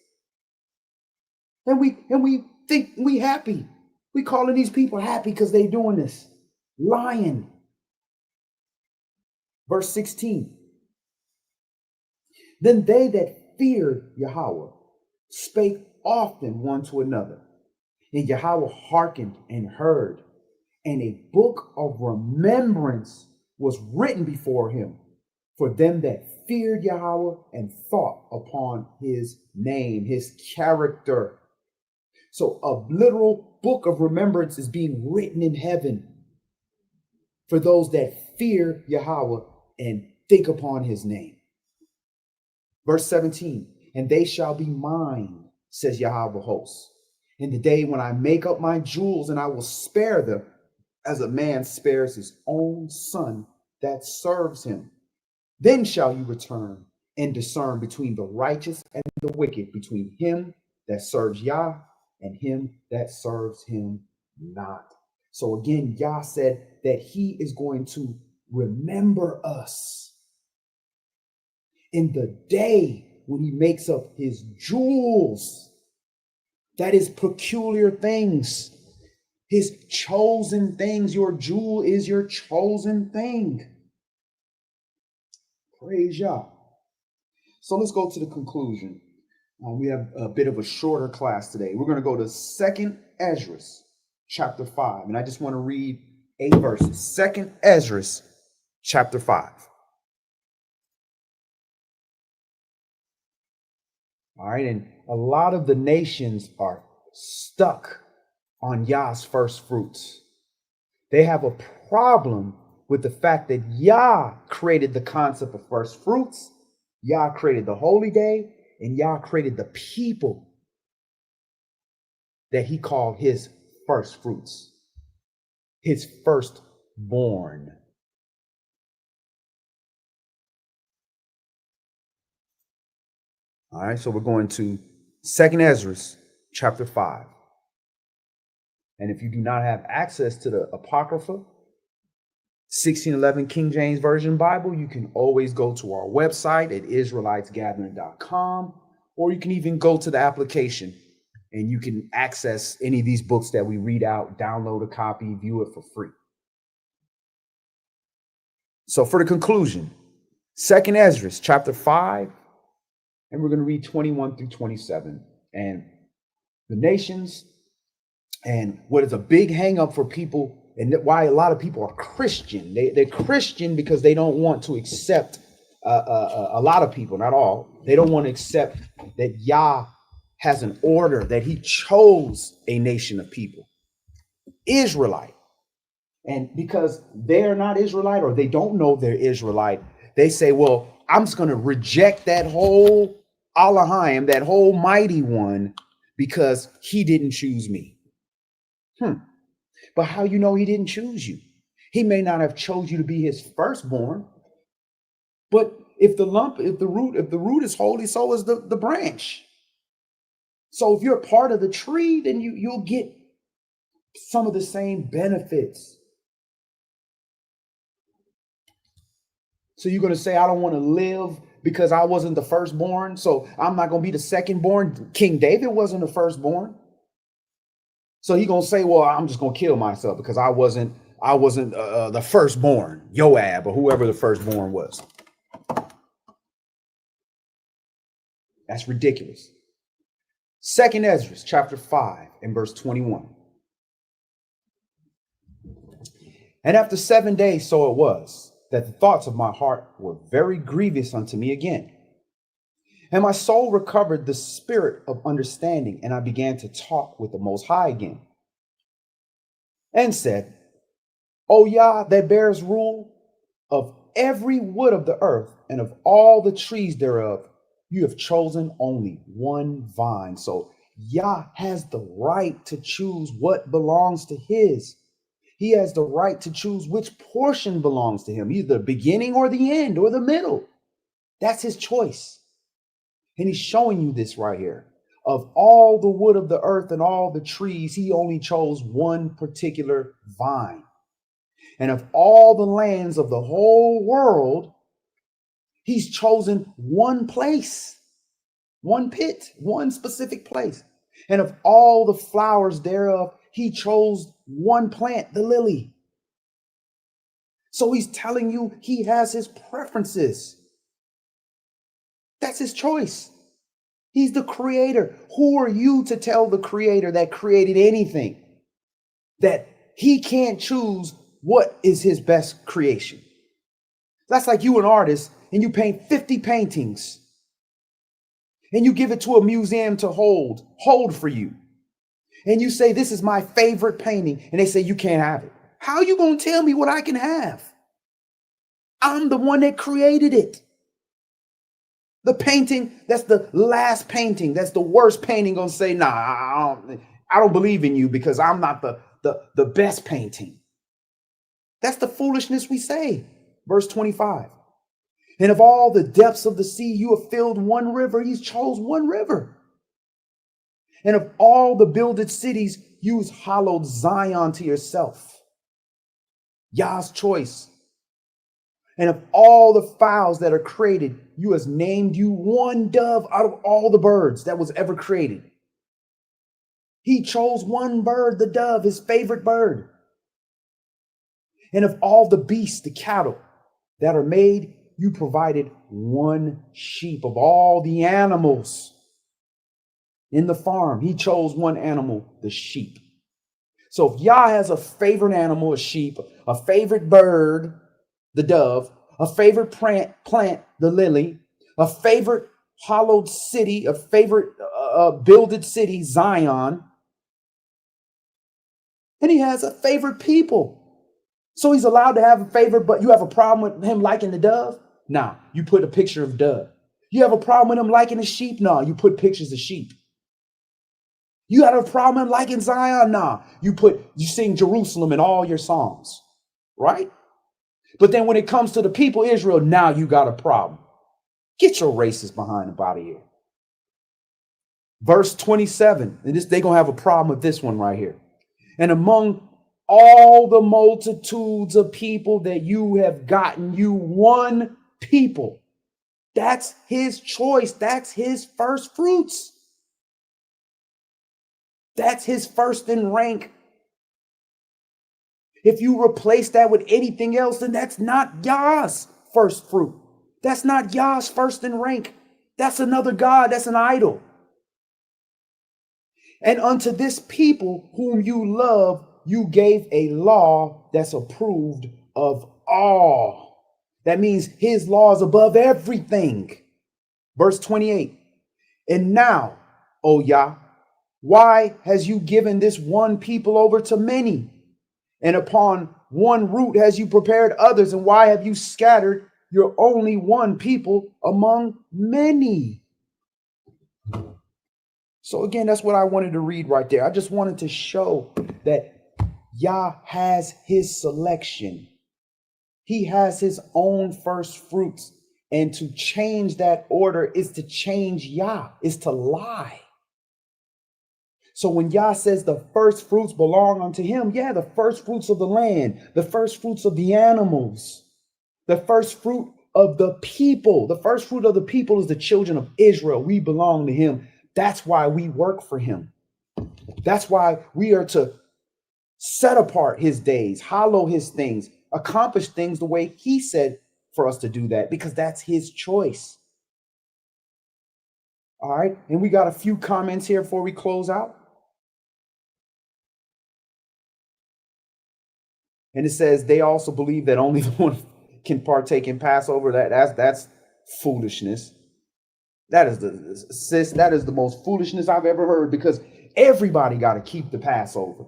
And we think we happy. We calling these people happy because they doing this. Lying. Verse 16. Then they that feared Yahweh spake often one to another. And Yahweh hearkened and heard. And a book of remembrance was written before him for them that feared Yahweh and thought upon his name, his character. So a literal book of remembrance is being written in heaven for those that fear Yahweh and think upon his name. Verse 17, and they shall be mine, says Yahweh of hosts, in the day when I make up my jewels, and I will spare them as a man spares his own son that serves him. Then shall you return and discern between the righteous and the wicked, between him that serves Yah and him that serves him not. So again, Yah said that he is going to remember us in the day when he makes up his jewels. That is peculiar things, his chosen things. Your jewel is your chosen thing. Praise Yah. So let's go to the conclusion. We have a bit of a shorter class today. We're going to go to 2nd Ezra, chapter 5. And I just want to read 8 verses. 2nd Ezra, chapter 5. All right. And a lot of the nations are stuck on Yah's first fruits. They have a problem with the fact that Yah created the concept of first fruits. Yah created the holy day, and Yah created the people that he called his first fruits, his firstborn. All right, so we're going to 2nd Ezra, chapter 5. And if you do not have access to the Apocrypha, 1611 King James Version Bible, you can always go to our website at israelitesgathering.com, or you can even go to the application and you can access any of these books that we read out, download a copy, view it for free. So for the conclusion, 2nd Ezra, chapter 5, and we're going to read 21 through 27. And the nations, and what is a big hang up for people, and why a lot of people are Christian. They're Christian because they don't want to accept a lot of people, not all. They don't want to accept that Yah has an order, that he chose a nation of people, Israelite. And because they're not Israelite, or they don't know they're Israelite, they say, well, I'm just going to reject that whole Elohim, that whole mighty one, because he didn't choose me. But how you know he didn't choose you? He may not have chose you to be his firstborn, but if the root is holy, so is the branch. So if you're a part of the tree, then you'll get some of the same benefits. So you're going to say, I don't want to live because I wasn't the firstborn, so I'm not going to be the secondborn. King David wasn't the firstborn. So he's going to say, well, I'm just going to kill myself because I wasn't the firstborn, Joab, or whoever the firstborn was. That's ridiculous. 2nd Ezra, chapter 5, and verse 21. And after 7 days, so it was, that the thoughts of my heart were very grievous unto me again. And my soul recovered the spirit of understanding, and I began to talk with the Most High again. And said, O Yah, that bears rule of every wood of the earth, and of all the trees thereof, you have chosen only one vine. So Yah has the right to choose what belongs to his. He has the right to choose which portion belongs to him, either the beginning or the end or the middle. That's his choice. And he's showing you this right here. Of all the wood of the earth and all the trees, he only chose one particular vine. And of all the lands of the whole world, he's chosen one place, one pit, one specific place. And of all the flowers thereof, he chose one plant, the lily. So he's telling you he has his preferences. That's his choice. He's the creator. Who are you to tell the creator that created anything that he can't choose what is his best creation? That's like you, an artist, and you paint 50 paintings and you give it to a museum to hold for you. and you say, this is my favorite painting, and they say you can't have it. How are you going to tell me what I can have? I'm the one that created it. The painting, that's the last painting, that's the worst painting, gonna say, nah, I don't believe in you because I'm not the best painting. That's the foolishness we say. Verse 25. And of all the depths of the sea, you have filled one river. He's chose one river. And of all the builded cities, you hollowed Zion to yourself. Yah's choice. And of all the fowls that are created, you has named you one dove out of all the birds that was ever created. He chose one bird, the dove, his favorite bird. And of all the beasts, the cattle that are made, you provided one sheep. Of all the animals in the farm, he chose one animal, the sheep. So if Yah has a favorite animal, a sheep, a favorite bird, the dove, a favorite plant, the lily, a favorite hollowed city, a favorite builded city, Zion, and he has a favorite people. So he's allowed to have a favorite, but you have a problem with him liking the dove? Nah, you put a picture of dove. You have a problem with him liking the sheep? Nah, you put pictures of sheep. You got a problem liking Zion? Nah, you sing Jerusalem in all your songs, right? But then when it comes to the people Israel, now you got a problem. Get your racist behind up out of here. Verse 27, and they're going to have a problem with this one right here. And among all the multitudes of people that you have gotten, you one people. That's his choice. That's his first fruits. That's his first in rank. If you replace that with anything else, then that's not Yah's first fruit. That's not Yah's first in rank. That's another God. That's an idol. And unto this people whom you love, you gave a law that's approved of all. That means his law is above everything. Verse 28. And now, O Yah, why has you given this one people over to many? And upon one root has you prepared others? And why have you scattered your only one people among many? So again, that's what I wanted to read right there. I just wanted to show that Yah has his selection. He has his own first fruits. And to change that order is to change Yah, is to lie. So when Yah says the first fruits belong unto him, yeah, the first fruits of the land, the first fruits of the animals, the first fruit of the people, the first fruit of the people is the children of Israel. We belong to him. That's why we work for him. That's why we are to set apart his days, hallow his things, accomplish things the way he said for us to do that, because that's his choice. All right. And we got a few comments here before we close out. And it says they also believe that only the one can partake in Passover. That's foolishness. That is the most foolishness I've ever heard, because everybody got to keep the Passover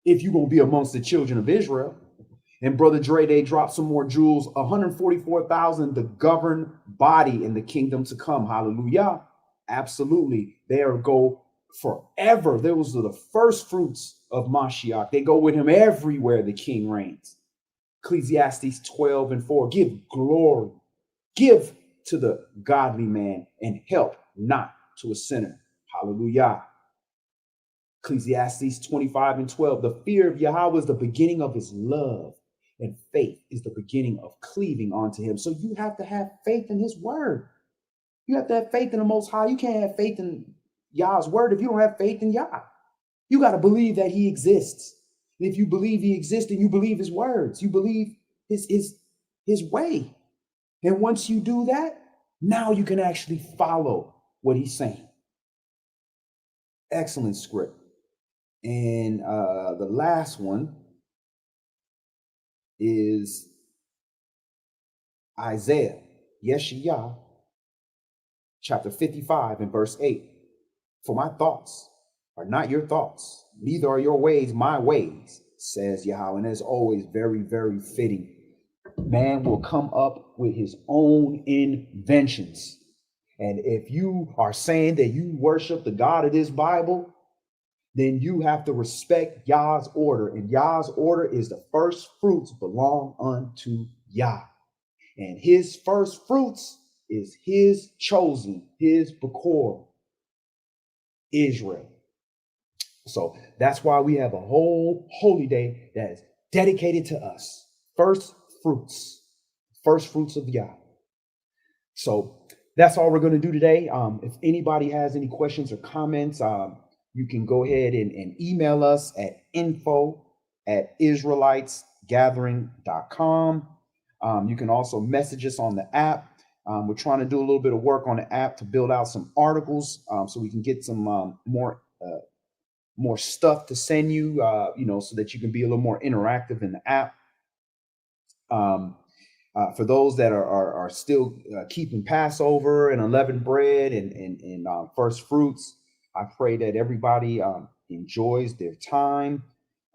if you're gonna be amongst the children of Israel. And Brother Dre, they dropped some more jewels, 144,000, the governed body in the kingdom to come. Hallelujah. Absolutely. They'll go forever. Those are the first fruits of Mashiach. They go with him everywhere the king reigns. Ecclesiastes 12:4. Give glory. Give to the godly man and help not to a sinner. Hallelujah. Ecclesiastes 25:12. The fear of Yahweh is the beginning of his love, and faith is the beginning of cleaving onto him. So you have to have faith in his word. You have to have faith in the Most High. You can't have faith in Yah's word if you don't have faith in Yah. You got to believe that he exists. And if you believe he exists, and you believe his words, you believe his way. And once you do that, now you can actually follow what he's saying. Excellent script. And the last one is Isaiah, Yeshayah, chapter 55 and verse 8. For my thoughts are not your thoughts, neither are your ways my ways, says Yahweh. And it's always very, very fitting. Man will come up with his own inventions. And if you are saying that you worship the God of this Bible, then you have to respect Yah's order. And Yah's order is the first fruits belong unto Yah. And his first fruits is his chosen, his Bekor, Israel. So that's why we have a whole holy day that is dedicated to us. First fruits of Yah. So that's all we're going to do today. If anybody has any questions or comments, you can go ahead and email us at info@israelitesgathering.com. You can also message us on the app. We're trying to do a little bit of work on the app to build out some articles so we can get some more stuff to send you, so that you can be a little more interactive in the app. For those that are still keeping Passover and unleavened bread and first fruits, I pray that everybody enjoys their time.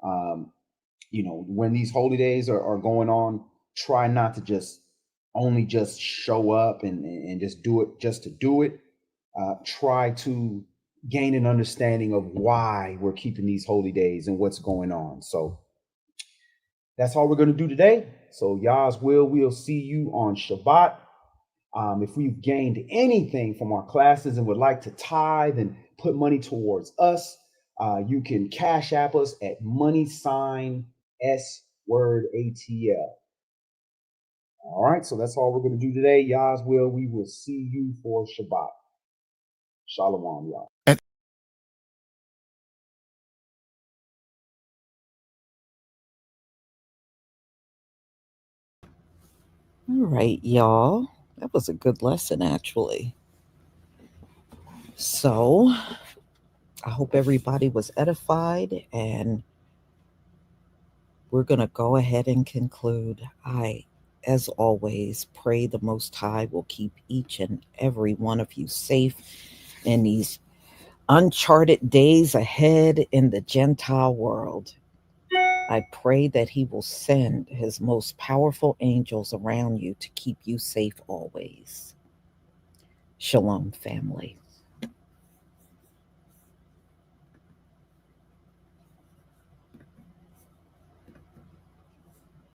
When these holy days are going on, try not to just show up and just do it just to do it. Try to gain an understanding of why we're keeping these holy days and what's going on. So that's all we're going to do today. So Yah's will, we'll see you on Shabbat. If we've gained anything from our classes and would like to tithe and put money towards us, you can cash app us at #SWORD ATL. All right, so that's all we're going to do today. Yah's will, we will see you for Shabbat. Shalom, y'all. All right, y'all. That was a good lesson, actually. So I hope everybody was edified, and we're going to go ahead and conclude. As always, pray the Most High will keep each and every one of you safe in these uncharted days ahead in the Gentile world. I pray that he will send his most powerful angels around you to keep you safe always. Shalom, family.